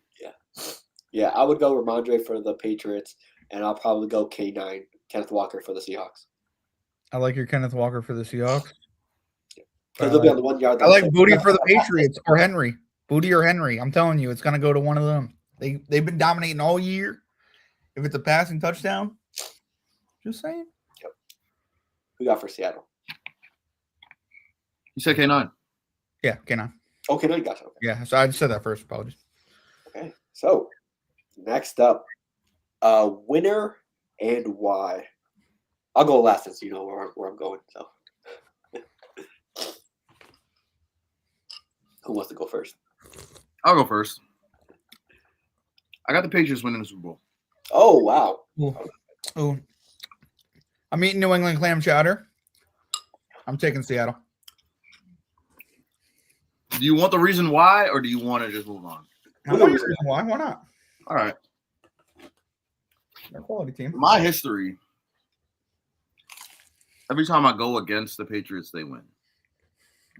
Yeah, I would go Ramondre for the Patriots, and I'll probably go K9, Kenneth Walker for the Seahawks. I like your Kenneth Walker for the Seahawks. Because they'll be on the 1 yard line. I like Booty for the Patriots or Henry. Booty or Henry. I'm telling you, it's gonna go to one of them. They've been dominating all year. If it's a passing touchdown, just saying. Yep. Who got for Seattle? You said K9. Yeah, K9. Oh, K9, gotcha. Okay. Yeah, so I just said that first. Apologies. Okay, so next up, winner and why. I'll go last since you know where I'm going. So, who wants to go first? I'll go first. I got the Patriots winning the Super Bowl. Oh, wow. Ooh. I'm eating New England clam chowder. I'm taking Seattle. Do you want the reason why, or do you want to just move on? I want your reason why. Why not? All right. They're a quality team. My history, every time I go against the Patriots, they win.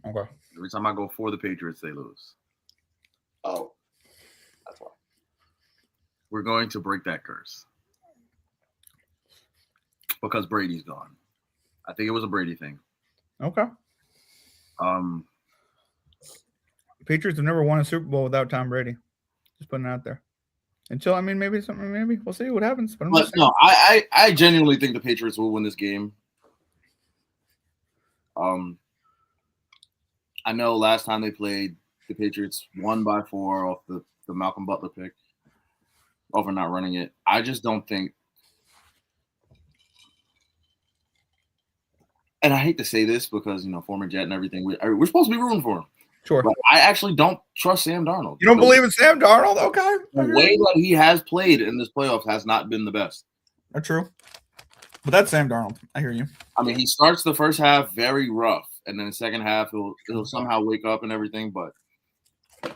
Okay. Every time I go for the Patriots, they lose. Oh, that's why. We're going to break that curse. Because Brady's gone. I think it was a Brady thing. Okay. Patriots have never won a Super Bowl without Tom Brady. Just putting it out there. Until, maybe we'll see what happens. But no, I genuinely think the Patriots will win this game. I know last time they played, the Patriots won by 4 off the Malcolm Butler pick over not running it. I just don't think, and I hate to say this because, former Jet and everything, we're supposed to be rooting for him. Sure. But I actually don't trust Sam Darnold. You don't believe in Sam Darnold? Okay. The way that he has played in this playoffs has not been the best. That's true. But that's Sam Darnold. I hear you. He starts the first half very rough, and then the second half he'll somehow wake up and everything. But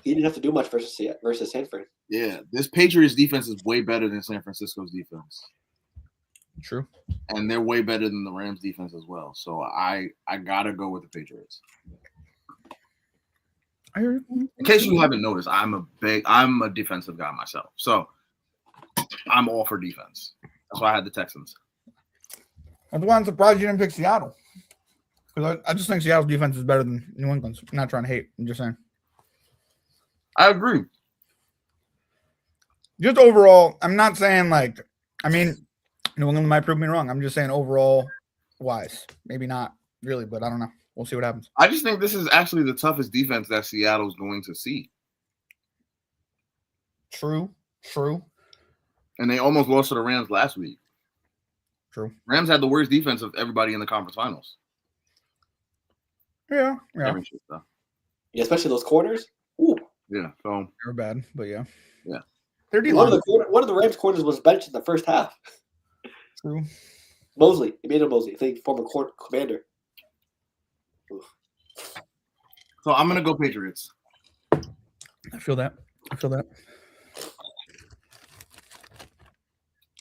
he didn't have to do much versus Sanford. Yeah, this Patriots defense is way better than San Francisco's defense. True. And they're way better than the Rams defense as well. So I gotta go with the Patriots. I hear you. In case you haven't noticed, I'm a defensive guy myself. So I'm all for defense. That's why I had the Texans. That's why I'm surprised you didn't pick Seattle. Because I just think Seattle's defense is better than New England's. I'm not trying to hate. I'm just saying. I agree. Just overall, I'm not saying New England might prove me wrong. I'm just saying overall wise. Maybe not really, but I don't know. We'll see what happens. I just think this is actually the toughest defense that Seattle's going to see. True. And they almost lost to the Rams last week. True. Rams had the worst defense of everybody in the conference finals. Yeah. Yeah, especially those corners. Ooh. Yeah, so they're bad, but yeah. Yeah. One of the Rams corners was benched in the first half. True. Mosley. Emmanuel Mosley, I think former commander. Oof. So I'm gonna go Patriots. I feel that.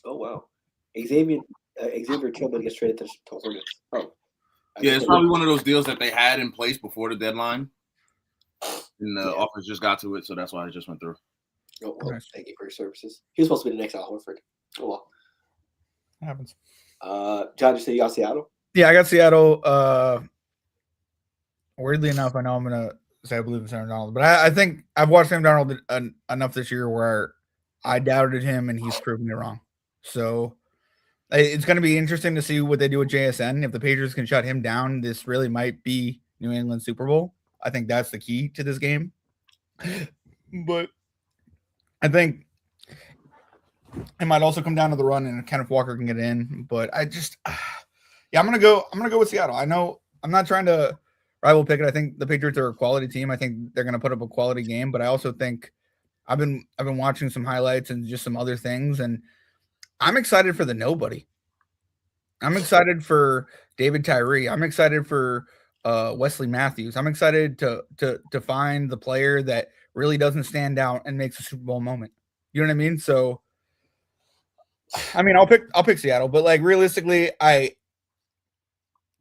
Oh wow. Xavier Tillman gets traded to Hornets. Oh. Yeah, it's probably one of those deals that they had in place before the deadline. And the offers just got to it, so that's why it just went through. Oh, well, thank you for your services. He was supposed to be the next Al Horford. Oh well. It happens. John, you say you got Seattle? Yeah, I got Seattle. Weirdly enough, I know I'm gonna say I believe in Sam Darnold, but I think I've watched Sam Darnold enough this year where I doubted him and he's proven me wrong. So it's going to be interesting to see what they do with JSN. If the Patriots can shut him down, this really might be New England Super Bowl. I think that's the key to this game. But I think It might also come down to the run, and Kenneth Walker can get in. But I just, yeah, I'm gonna go with Seattle. I know I'm not trying to rival pick it. I think the Patriots are a quality team. I think they're gonna put up a quality game. But I also think I've been watching some highlights and just some other things, and I'm excited for the nobody. I'm excited for David Tyree. I'm excited for Wesley Matthews. I'm excited to find the player that really doesn't stand out and makes a Super Bowl moment. You know what I mean? So, I mean, I'll pick Seattle, but like realistically, I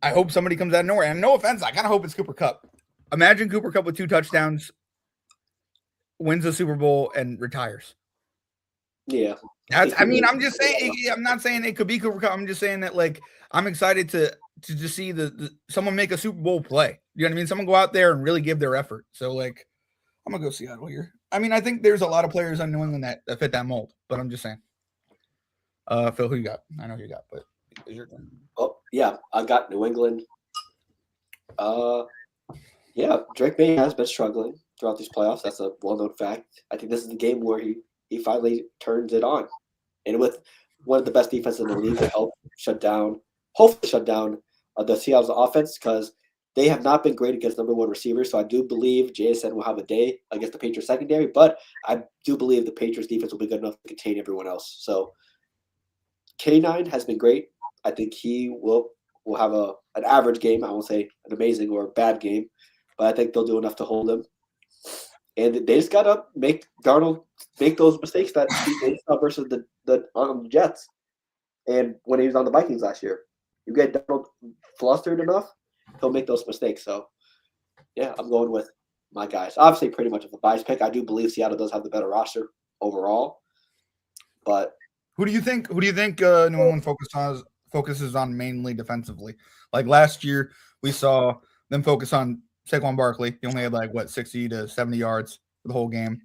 hope somebody comes out of nowhere. And no offense, I kind of hope it's Cooper Kupp. Imagine Cooper Kupp with 2 touchdowns, wins the Super Bowl, and retires. Yeah. I'm just saying. I'm not saying it could be Cooper Kupp. I'm just saying that, like, I'm excited to just see the someone make a Super Bowl play. You know what I mean? Someone go out there and really give their effort. So, like, I'm gonna go Seattle here. I mean, I think there's a lot of players on New England that fit that mold, but I'm just saying. Phil, who you got? I know who you got, but is your turn. Oh yeah, I got New England. Yeah, Drake May has been struggling throughout these playoffs. That's a well-known fact. I think this is the game where he finally turns it on, and with one of the best defenses in the league to help hopefully shut down the Seattle's offense, because they have not been great against number 1 receivers. So I do believe JSN will have a day against the Patriots secondary, but I do believe the Patriots defense will be good enough to contain everyone else. So K9 has been great. I think he will have an average game. I won't say an amazing or a bad game, but I think they'll do enough to hold him. And they just gotta make Darnold make those mistakes that he made versus the Jets, and when he was on the Vikings last year. You get Darnold flustered enough, he'll make those mistakes. So yeah, I'm going with my guys. Obviously, pretty much of a bias pick. I do believe Seattle does have the better roster overall, but who do you think New England focuses on mainly defensively? Like last year, we saw them focus on Saquon Barkley. He only had 60 to 70 yards for the whole game.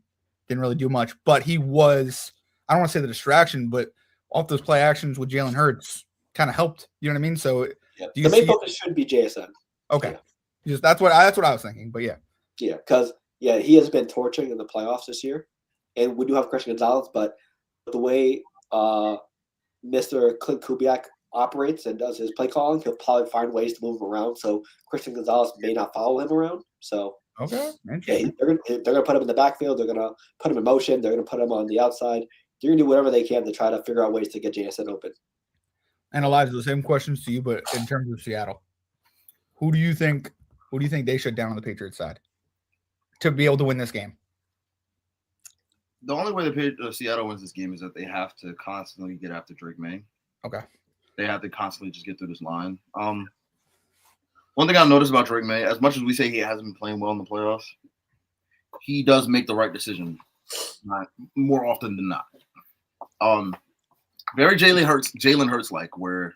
Didn't really do much, but he was, I don't want to say the distraction, but off those play actions with Jalen Hurts kind of helped. You know what I mean? So the main focus should be JSN. Okay. Yeah. That's what I was thinking, but yeah. Yeah, because he has been torching in the playoffs this year. And we do have Christian Gonzalez, but the way Mr. Clint Kubiak operates and does his play calling, he'll probably find ways to move him around. So Christian Gonzalez may not follow him around. So okay, yeah, they're gonna put him in the backfield. They're gonna put him in motion. They're gonna put him on the outside. They're gonna do whatever they can to try to figure out ways to get JSN open. And Elijah, the same questions to you, but in terms of Seattle, who do you think they shut down on the Patriots side to be able to win this game? The only way the Seattle wins this game is that they have to constantly get after Drake May. Okay. They have to constantly just get through this line. One thing I've noticed about Drake May, as much as we say he hasn't been playing well in the playoffs, he does make the right decision more often than not. Very Jalen Hurts like, where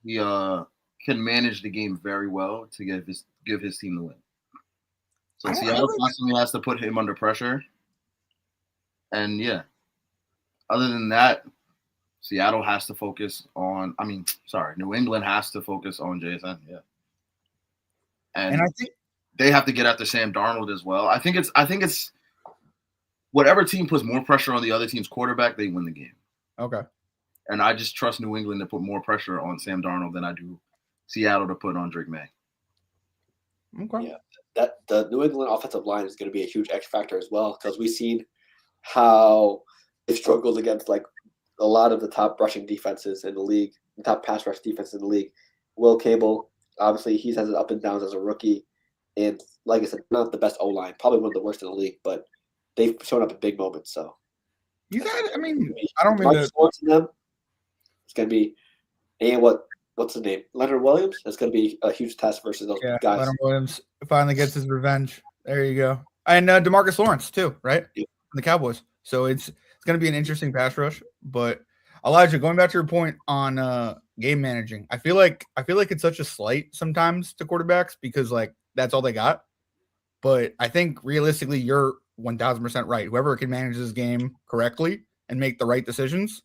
he can manage the game very well to give his team the win. So Seattle constantly has to put him under pressure. And yeah, other than that, Seattle has to focus on. New England has to focus on JSN. Yeah, and I think they have to get after Sam Darnold as well. I think it's whatever team puts more pressure on the other team's quarterback, they win the game. Okay. And I just trust New England to put more pressure on Sam Darnold than I do Seattle to put on Drake May. Okay. Yeah, that the New England offensive line is going to be a huge X factor as well, because we've seen how they've struggled against a lot of the top rushing defenses in the league, the top pass rush defense in the league. Will Cable, obviously, he has his up and downs as a rookie. And like I said, not the best O-line, probably one of the worst in the league, but they've shown up in big moments. So, I don't mean to. It's going to be, and what's his name? Leonard Williams? It's going to be a huge test versus those guys. Leonard Williams finally gets his revenge. There you go. And DeMarcus Lawrence, too, right? Yeah. The Cowboys. So it's going to be an interesting pass rush. But Elijah, going back to your point on game managing, I feel like it's such a slight sometimes to quarterbacks because that's all they got. But I think realistically, you're 1,000% right. Whoever can manage this game correctly and make the right decisions,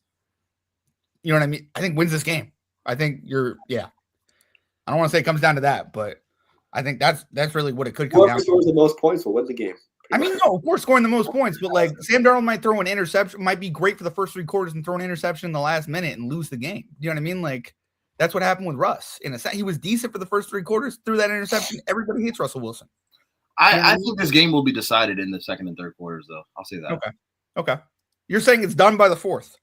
you know what I mean? I think wins this game. I think I don't want to say it comes down to that, but I think that's really what it could come down to. Whoever scores the most points will win the game. I mean, no, of course, scoring the most points, but like Sam Darnold might throw an interception, might be great for the first 3 quarters and throw an interception in the last minute and lose the game. You know what I mean? Like that's what happened with Russ. In a sense, he was decent for the first 3 quarters, threw that interception. Everybody hates Russell Wilson. I think this game will be decided in the second and third quarters, though. I'll say that. Okay. You're saying it's done by the 4th?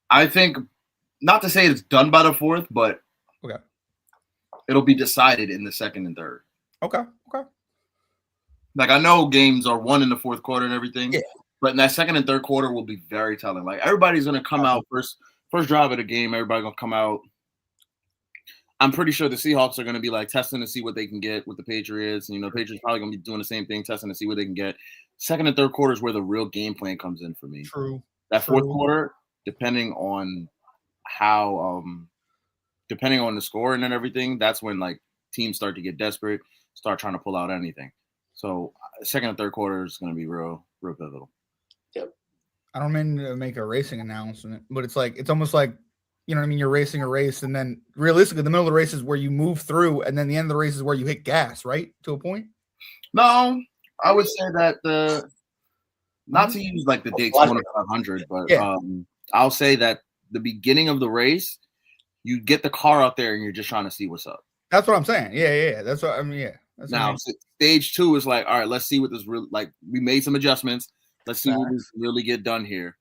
I think, not to say it's done by the 4th, but it'll be decided in the second and third. Okay. Like, I know games are won in the 4th quarter and everything, yeah. But in that second and third quarter will be very telling. Like, everybody's going to come out first drive of the game. Everybody's going to come out. I'm pretty sure the Seahawks are going to be like testing to see what they can get with the Patriots. And, Patriots probably going to be doing the same thing, testing to see what they can get. Second and third quarter is where the real game plan comes in for me. True. That 4th quarter, depending on depending on the score and everything, that's when like teams start to get desperate, start trying to pull out anything. So second and third quarter is going to be real pivotal. Yep. I don't mean to make a racing announcement, but it's almost like, you know what I mean? You're racing a race, and then realistically, the middle of the race is where you move through, and then the end of the race is where you hit gas, right? To a point? No, I would say that not to use like the Daytona 500, but I'll say that the beginning of the race, you get the car out there and you're just trying to see what's up. That's what I'm saying. Yeah. That's what I mean. Yeah. That's now, stage 2 is like, all right, let's see what this really like. We made some adjustments. Let's see what we really get done here.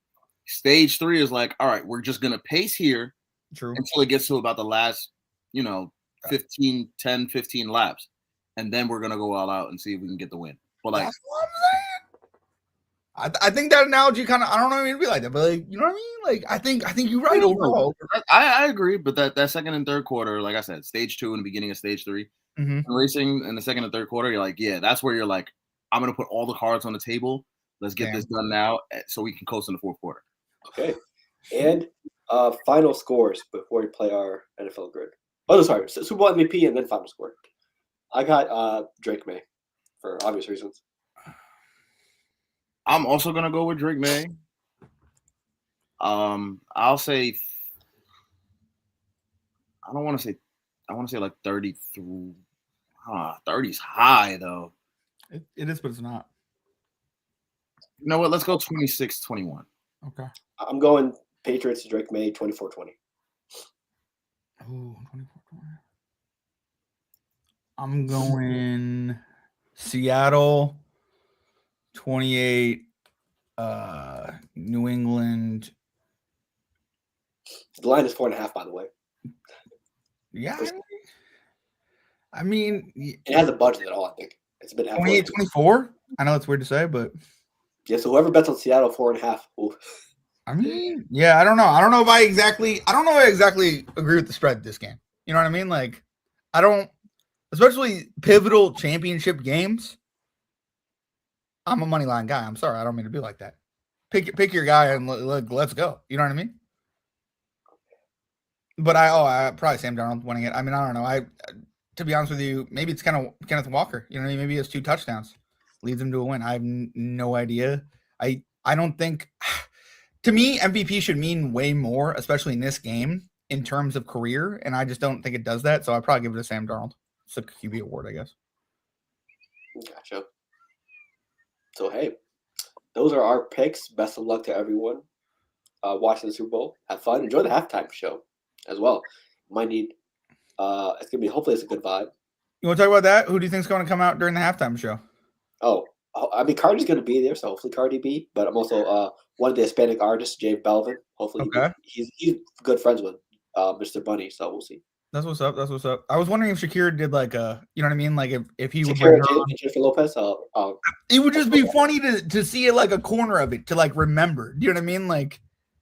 Stage 3 is like, all right, we're just gonna pace here until it gets to about the last, 15 laps, and then we're gonna go all out and see if we can get the win. But like, that's what I'm saying. I think that analogy kind of, I don't know if it'd be like that, but like, you know what I mean? Like, I think you're right overall. I agree, but that second and third quarter, like I said, stage 2 and the beginning of stage 3, racing in the second and third quarter, you're like, yeah, that's where you're like, I'm gonna put all the cards on the table. Let's get this done now, so we can coast in the 4th quarter. Okay, and final scores before we play our NFL grid. Oh, no, sorry, Super Bowl MVP and then final score. I got Drake May for obvious reasons. I'm also gonna go with Drake May. I'll say I want to say like 33. 30's high though. It is, but it's not. You know what? Let's go 26-21. Okay. I'm going Patriots to Drake May 24-20. Oh, 24-20. I'm going Seattle 28, New England. The line is 4.5, by the way. Yeah. I mean, it hasn't budged at all, I think. It's been 28-24. I know it's weird to say, but yeah, so whoever bets on Seattle 4.5. Ooh. I mean, yeah, I don't know. I don't know if I exactly agree with the spread this game. You know what I mean? Like, I don't, especially pivotal championship games. I'm a money line guy. I'm sorry, I don't mean to be like that. Pick your guy and let's go. You know what I mean? But I probably Sam Darnold winning it. I mean, I don't know. To be honest with you, maybe it's kind of Kenneth Walker. You know what I mean? Maybe he has 2 touchdowns, leads him to a win. I have no idea. I don't think. To me, MVP should mean way more, especially in this game, in terms of career, and I just don't think it does that. So I'd probably give it to Sam Darnold. It's a QB award, I guess. Gotcha. So hey, those are our picks. Best of luck to everyone watching the Super Bowl. Have fun. Enjoy the halftime show as well. Might need. It's gonna be. Hopefully, it's a good vibe. You want to talk about that? Who do you think is going to come out during the halftime show? Oh, I mean, Cardi's going to be there, so hopefully Cardi B. But I'm also one of the Hispanic artists, Jay Belvin. Hopefully, he's good friends with Mr. Bunny, so we'll see. That's what's up. That's what's up. I was wondering if Shakira did like a, you know what I mean? Like if he would bring Jennifer Lopez. It would just be funny to see it like a corner of it to like remember. Do you know what I mean? Like,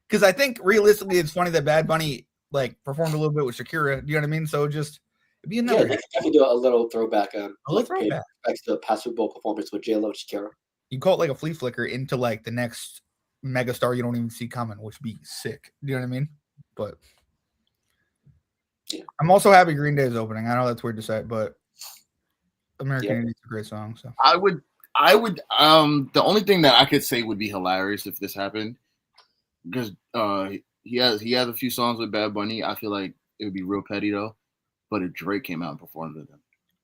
because I think realistically, it's funny that Bad Bunny like performed a little bit with Shakira. Do you know what I mean? So just. Be another. Yeah, definitely do a little throwback. A little throwback. Back to the past Super Bowl performance with J-Lo and Shakira. You call it like a flea flicker into like the next megastar you don't even see coming, which would be sick. Do you know what I mean? But yeah. I'm also happy Green Day is opening. I know that's weird to say, but American Idiot is a great song. So I would. The only thing that I could say would be hilarious if this happened, because he has a few songs with Bad Bunny. I feel like it would be real petty though. But if Drake came out and performed with him,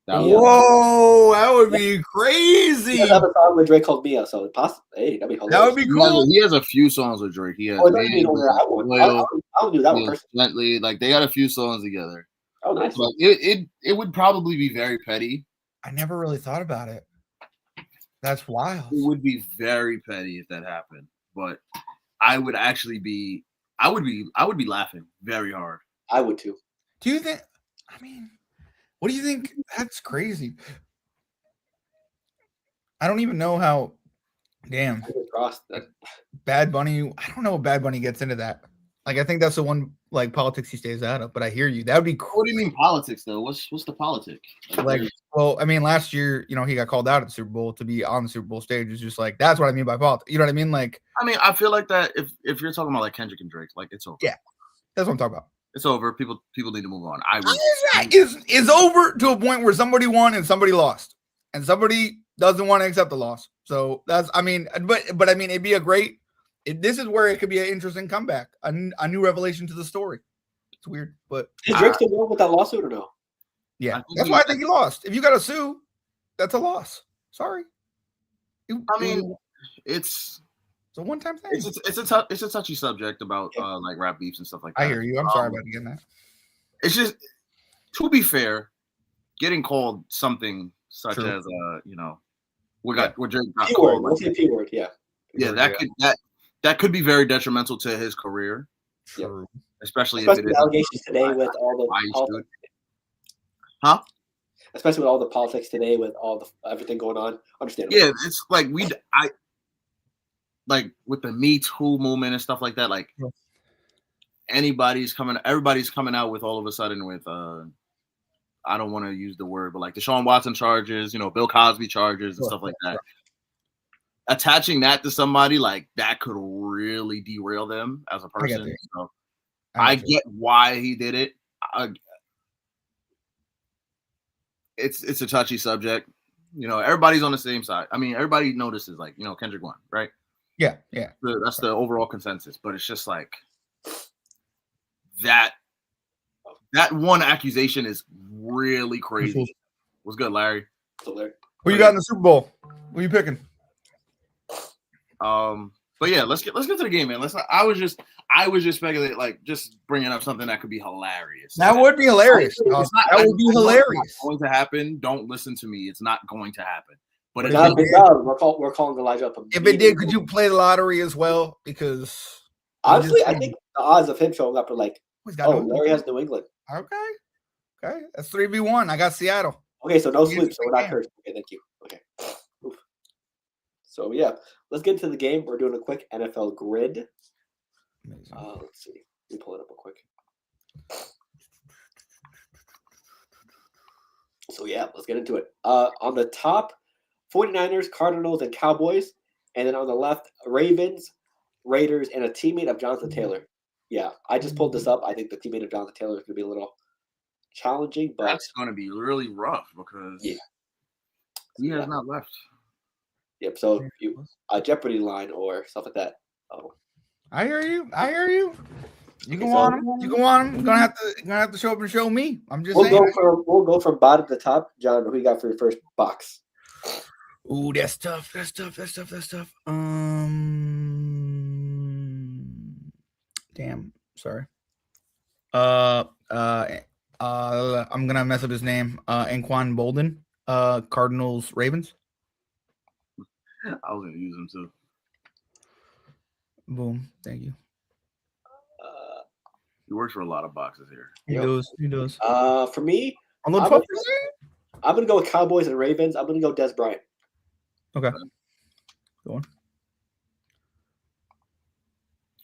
Whoa, that would be crazy. He does have a song with Drake called Mia, so hey, that'd be hilarious. That would be cool. He has a few songs with Drake. He has Oh, it doesn't mean only that one. I'll do that one personally. Bentley, like they got a few songs together. Oh, nice. Like it would probably be very petty. I never really thought about it. That's wild. It would be very petty if that happened, but I would be laughing very hard. I would too. Do you think? I mean, what do you think? That's crazy. I don't even know how. Damn. Bad Bunny. I don't know if Bad Bunny gets into that. Like, I think that's the one like politics he stays out of. But I hear you. That would be cool. What do you mean politics though? What's the politic? Like, well, I mean, last year, he got called out at the Super Bowl to be on the Super Bowl stage. It's just like that's what I mean by politics. You know what I mean? Like, I mean, I feel like that if you're talking about like Kendrick and Drake, like it's over. Yeah, that's what I'm talking about. It's over. People need to move on. It's over to a point where somebody won and somebody lost, and somebody doesn't want to accept the loss. So that's, I mean, but I mean, it'd be a great. This is where it could be an interesting comeback, a new revelation to the story. It's weird, but is Drake still going with that lawsuit or no? Yeah, that's why I think he lost. If you got to sue, that's a loss. Sorry. I mean, it's a one-time thing. It's a touchy subject about like rap beefs and stuff like that. I hear you. I'm sorry about getting that. It's just, to be fair, getting called something such as we're Drake got called. We'll say P word. Yeah. Yeah, that could be very detrimental to his career. True. Especially if it is allegations today with all the politics. Huh? Especially with all the politics today, with all the everything going on. Understandable. Yeah, it's like like with the Me Too movement and stuff like that. Like everybody's coming out with all of a sudden with I don't want to use the word, but like Deshaun Watson charges, Bill Cosby charges and stuff like that. Attaching that to somebody like that could really derail them as a person. So I get why he did it. It's a touchy subject. Everybody's on the same side. I mean, everybody notices like, Kendrick won, right? Yeah. That's the overall consensus. But it's just like that one accusation is really crazy. What's good, Larry? Who you got in the Super Bowl? Who you picking? But yeah, let's get to the game, man. I was just speculating, like just bringing up something that could be hilarious. That would be hilarious. That would be hilarious. It's going to happen. Don't listen to me. It's not going to happen. But we're calling Elijah up. If it did, could you play the lottery as well? Because honestly, I think the odds of him showing up are like, Larry has New England. Okay, that's 3v1. I got Seattle. Okay, so no sleep, so we're not cursed. Okay, thank you. Okay. Oof. So yeah, let's get into the game. We're doing a quick NFL grid. Let's see. Let me pull it up real quick. So yeah, let's get into it. On the top, 49ers, Cardinals, and Cowboys. And then on the left, Ravens, Raiders, and a teammate of Jonathan Taylor. Yeah, I just pulled this up. I think the teammate of Jonathan Taylor is going to be a little challenging, but that's going to be really rough because he has not left. Yep. So a Jeopardy line or stuff like that. Oh, I hear you. You go on him. You're gonna have to show up and show me. I'm just saying. We'll go from bottom to top. John, who you got for your first box? Ooh, that's tough. Damn. Sorry. I'm gonna mess up his name. Anquan Bolden. Cardinals, Ravens. I was gonna use him too. Boom. Thank you. He works for a lot of boxes here. He does. For me, I'm gonna go with Cowboys and Ravens. I'm gonna go Des Bryant. Okay. Go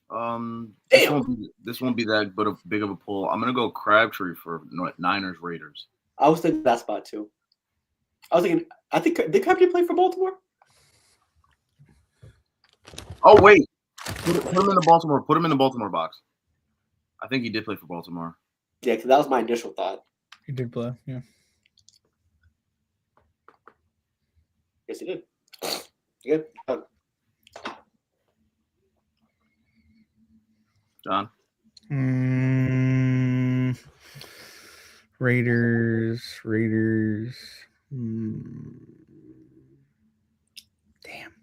on. This won't be that big of a pull. I'm gonna go Crabtree for Niners Raiders. I was thinking that spot too. I think did Crabtree play for Baltimore? Oh wait, put him in the Baltimore. Put him in the Baltimore box. I think he did play for Baltimore. Yeah, because that was my initial thought. He did play. Yeah. Yes, he did. Good. John. Raiders. Damn.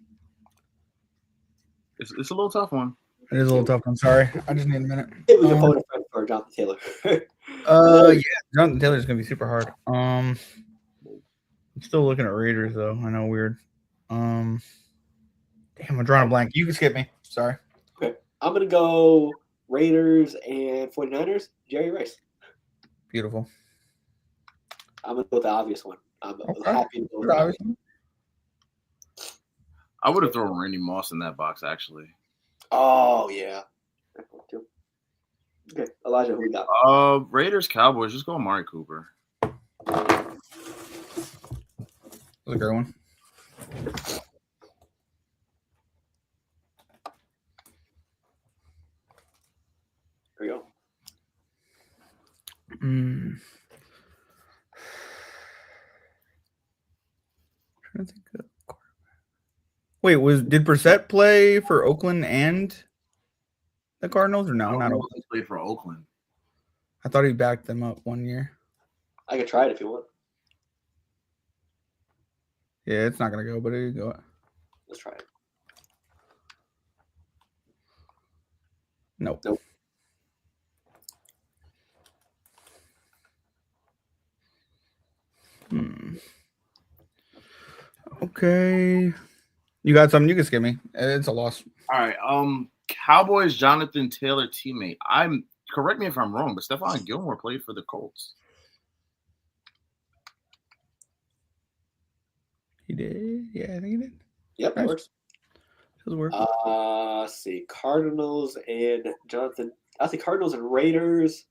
It's a little tough one. It is a little tough. I'm sorry. I just need a minute. It was a bonus for Jonathan Taylor. Yeah, Jonathan Taylor's gonna be super hard. I'm still looking at Raiders though. I know, weird. Damn, I'm drawing a blank. You can skip me. Sorry. Okay. I'm gonna go Raiders and 49ers. Jerry Rice. Beautiful. I'm gonna go with the obvious one. I'm happy to go with Good, the obvious obviously. I would have thrown Randy Moss in that box actually. Oh yeah. Okay, Elijah, who we got? Raiders, Cowboys. Just go Amari Cooper. That was a great one. Here we go. Trying to think of Wait, did Brissett play for Oakland and the Cardinals, or no? Not Oakland. He played for Oakland. I thought he backed them up one year. I could try it if you want. Yeah, it's not gonna go, but it go. Let's try it. Nope. Okay. You got something? You can skip me. It's a loss. All right. Cowboys, Jonathan Taylor teammate. Correct me if I'm wrong, but Stephon Gilmore played for the Colts. He did? Yeah, I think he did. Yep, that works. Does work. Let's see. Cardinals and Jonathan. I think Cardinals and Raiders.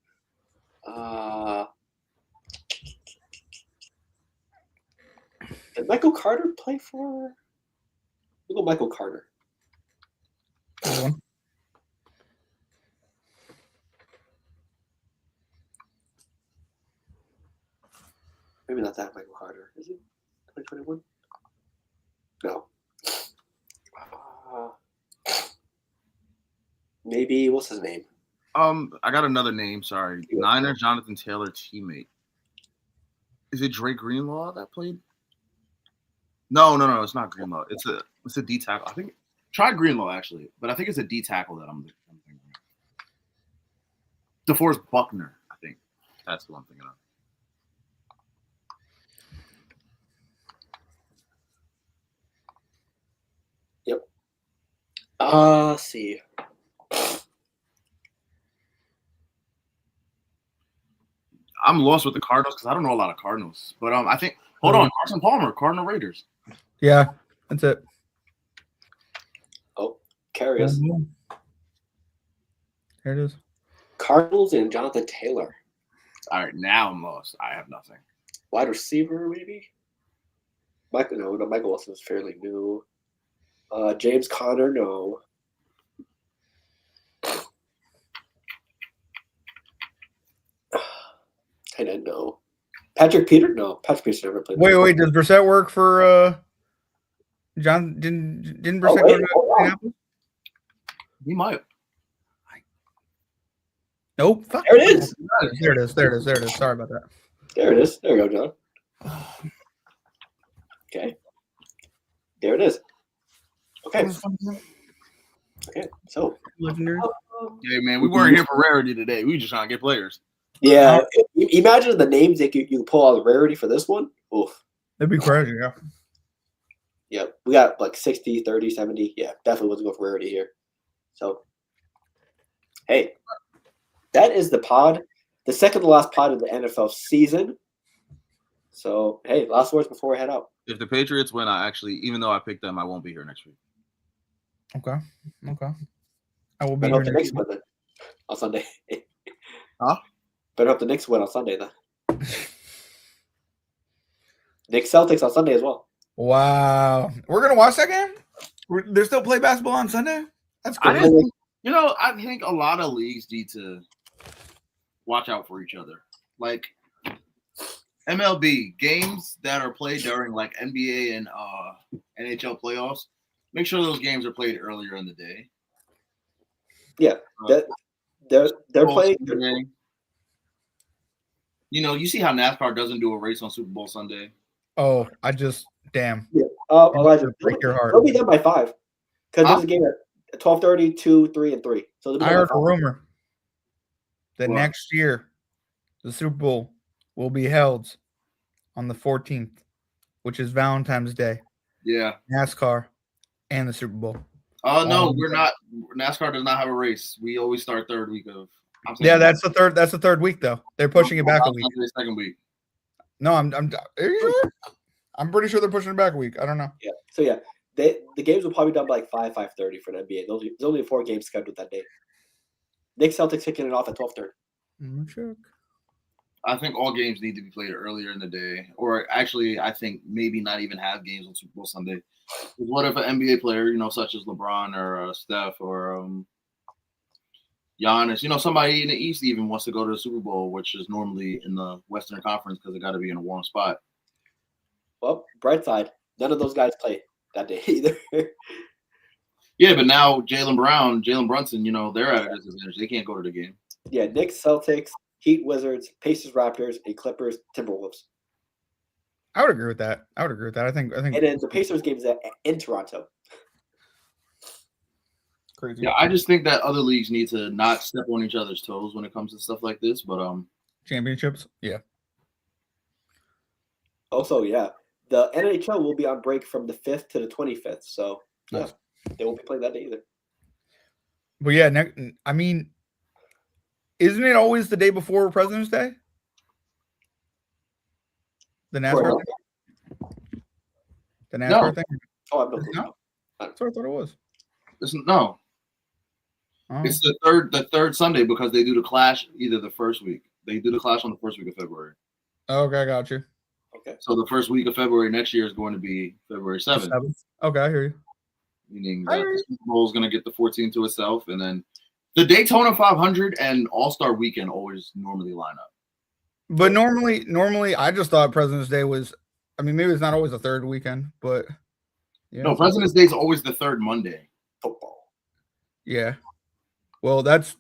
Did Michael Carter play for? We'll go Michael Carter. Maybe not that Michael Carter. Is it 2021? No. Maybe, what's his name? I got another name. Sorry, Niners, Jonathan Taylor teammate. Is it Drake Greenlaw that played? No, it's not Greenlaw. It's a D tackle. I think try Greenlaw actually, but I think it's a D tackle that I'm thinking of. DeForest Buckner, I think that's the one I'm thinking of. Yep. Let's see. I'm lost with the Cardinals because I don't know a lot of Cardinals. But I think hold on, Carson Palmer, Cardinal Raiders. Yeah, that's it. Oh, carry us. There it is. Cardinals and Jonathan Taylor. All right, now I'm lost. I have nothing. Wide receiver, maybe? Michael Wilson is fairly new. James Conner, no. I didn't know. Patrick Peter? No, Patrick Peter never played. Wait. Does Brissett work for John? Didn't Brissett go to Indianapolis? He might. Nope. Fuck. There it is. There it is. Sorry about that. There it is. There you go, John. Okay. There it is. Okay. Okay. So. Legendary. Yeah, man, we weren't here for rarity today. We were just trying to get players. Yeah. Imagine the names that you pull out of rarity for this one. Oof. That'd be crazy, yeah. Yeah. We got like 60, 30, 70. Yeah. Definitely wasn't going for rarity here. So. Hey. That is the pod. The second to last pod of the NFL season. So, hey, last words before we head out. If the Patriots win, even though I picked them, I won't be here next week. Okay. I will be Better here hope the Knicks win then on Sunday. Huh? Better hope the Knicks win on Sunday then. Knicks Celtics on Sunday as well. Wow. We're going to watch that game? They still play basketball on Sunday? That's cool. I think a lot of leagues need to watch out for each other. Like MLB, games that are played during like NBA and NHL playoffs, make sure those games are played earlier in the day. Yeah, they're playing. You see how NASCAR doesn't do a race on Super Bowl Sunday. Oh, damn. Yeah. Elijah, Break your heart. they'll be done by 5 because Huh? there's a game at 12:30, 2, 3, and 3. So they'll be I done heard by a 5. rumor that What? next year the Super Bowl will be held on the 14th, which is Valentine's Day. Yeah. NASCAR and the Super Bowl. Oh no, we're not. NASCAR does not have a race. We always start third week of. Yeah, that's the third. That's the third week though. They're pushing it back a week. Second week. No, are you sure? I'm pretty sure they're pushing it back a week. I don't know. Yeah. So yeah, the games will probably be done by like 5:30 for the NBA. There's only 4 games scheduled that day. Knicks Celtics kicking it off at 12:30. Check. I think all games need to be played earlier in the day, or actually, I think maybe not even have games on Super Bowl Sunday. What if an NBA player, such as LeBron or Steph or Giannis, somebody in the East even wants to go to the Super Bowl, which is normally in the Western Conference because they got to be in a warm spot. Well, bright side, none of those guys play that day either. Yeah, but now Jalen Brunson, they're at a disadvantage. They can't go to the game. Yeah, Knicks, Celtics, Heat, Wizards, Pacers, Raptors, and Clippers, Timberwolves. I would agree with that. I think. And then the Pacers game is in Toronto. Crazy. Yeah, I just think that other leagues need to not step on each other's toes when it comes to stuff like this. But championships, yeah. Also, yeah, the NHL will be on break from the 5th to the 25th. So yeah, they won't be playing that day either. But yeah, I mean, isn't it always the day before President's Day? The NASCAR thing? The NASCAR thing? Oh, I'm not. That's what I thought it was. No. Oh. It's the third Sunday because they do the Clash either the first week. They do the Clash on the first week of February. Okay, I got you. Okay. So the first week of February next year is going to be February 7th. Okay, I hear you. Meaning that the Super Bowl is going to get the 14th to itself, and then the Daytona 500 and All-Star Weekend always normally line up. But normally, I just thought President's Day was. I mean, maybe it's not always the third weekend, but yeah. No, President's Day is always the third Monday. Football. Yeah. Well, that's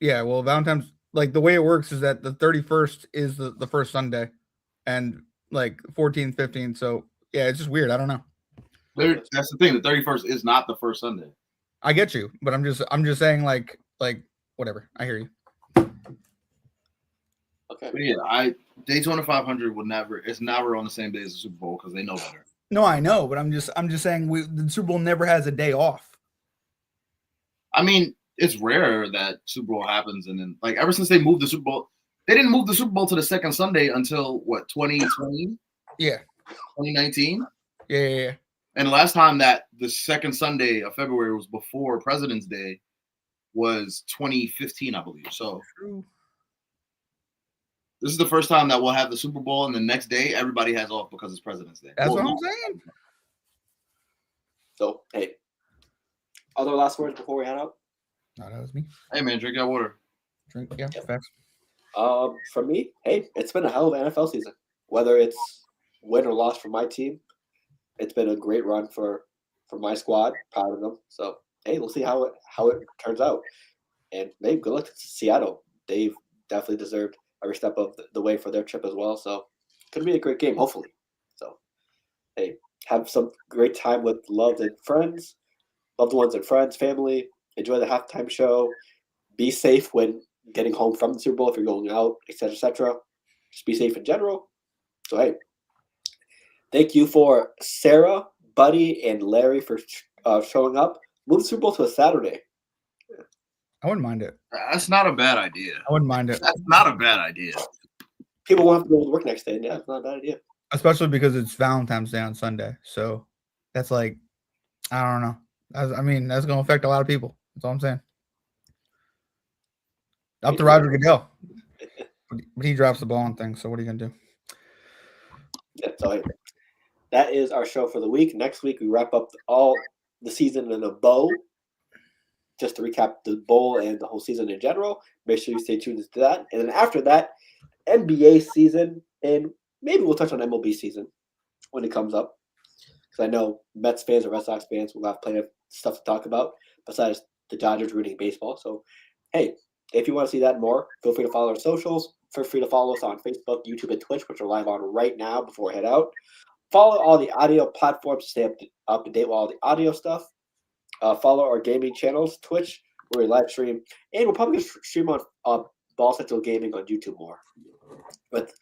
yeah. Well, Valentine's, like, the way it works is that the 31st is the first Sunday, and like 14th, 15th. So yeah, it's just weird. I don't know. That's the thing. The 31st is not the first Sunday. I get you, but I'm just saying, like whatever. I hear you. Okay. But yeah, Daytona 500 it's never on the same day as the Super Bowl because they know better. No, I know, but I'm just saying the Super Bowl never has a day off. I mean, it's rare that Super Bowl happens, and then ever since they moved the Super Bowl, they didn't move the Super Bowl to the second Sunday until what, 2020? Yeah. 2019? Yeah. And the last time that the second Sunday of February was before President's Day was 2015, I believe. So true. This is the first time that we'll have the Super Bowl, and the next day everybody has off because it's President's Day. That's what I'm saying. So, hey, other last words before we head out? No, that was me. Hey, man, drink that water. Drink, yeah, facts. For me, hey, it's been a hell of an NFL season. Whether it's win or loss for my team, it's been a great run for my squad. Proud of them. So, hey, we'll see how it turns out. And maybe good luck to Seattle. They've definitely deserved every step of the way for their trip as well. So, could be a great game, hopefully. So, hey, have some great time with loved ones and friends, family. Enjoy the halftime show. Be safe when getting home from the Super Bowl if you're going out, etc., etc. Just be safe in general. So, hey, thank you for Sarah, Buddy, and Larry for showing up. Move the Super Bowl to a Saturday. I wouldn't mind it. That's not a bad idea. I wouldn't mind it. That's not a bad idea. People won't have to go to work next day. Yeah, it's not a bad idea. Especially because it's Valentine's Day on Sunday. So that's like, I don't know. I mean, that's going to affect a lot of people. That's all I'm saying. Up to Roger Goodell. But he drops the ball on things. So what are you going to do? Yeah, so that is our show for the week. Next week, we wrap up all the season in a bow. Just to recap the bowl and the whole season in general. Make sure you stay tuned to that. And then after that, NBA season, and maybe we'll touch on MLB season when it comes up. Because I know Mets fans or Red Sox fans will have plenty of stuff to talk about besides the Dodgers rooting baseball. So, hey, if you want to see that more, feel free to follow our socials. Feel free to follow us on Facebook, YouTube, and Twitch, which are live on right now before we head out. Follow all the audio platforms to stay up to date with all the audio stuff. Follow our gaming channels, Twitch, where we live stream, and we'll probably stream on Ball Central Gaming on YouTube more. With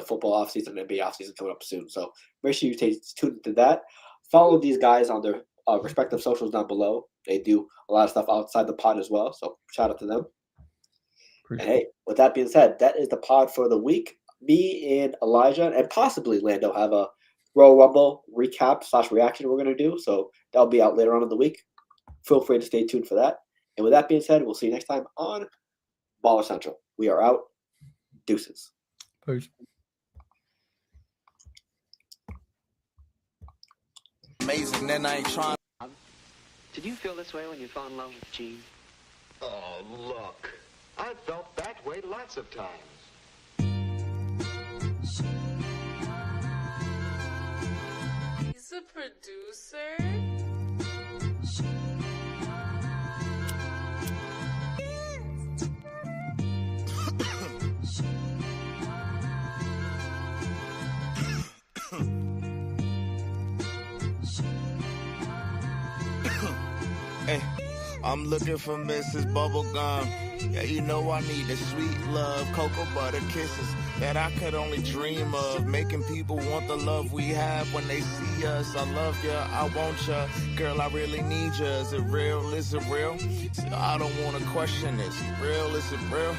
football offseason and NBA offseason coming up soon. So make sure you stay tuned to that. Follow these guys on their respective socials down below. They do a lot of stuff outside the pod as well. So shout out to them. And hey, with that being said, that is the pod for the week. Me and Elijah and possibly Lando have a Royal Rumble recap / reaction we're going to do. So that'll be out later on in the week. Feel free to stay tuned for that. And with that being said, we'll see you next time on Baller Central. We are out. Deuces. Peace. Amazing, then I ain't trying. Did you feel this way when you fell in love with Gene? Oh, look. I've felt that way lots of times. He's a producer? Hey, I'm looking for Mrs. Bubblegum. Yeah, you know I need the sweet love, cocoa butter kisses that I could only dream of. Making people want the love we have when they see us. I love ya, I want ya, girl, I really need ya. Is it real? Is it real? I don't want to question this. Real? Is it real?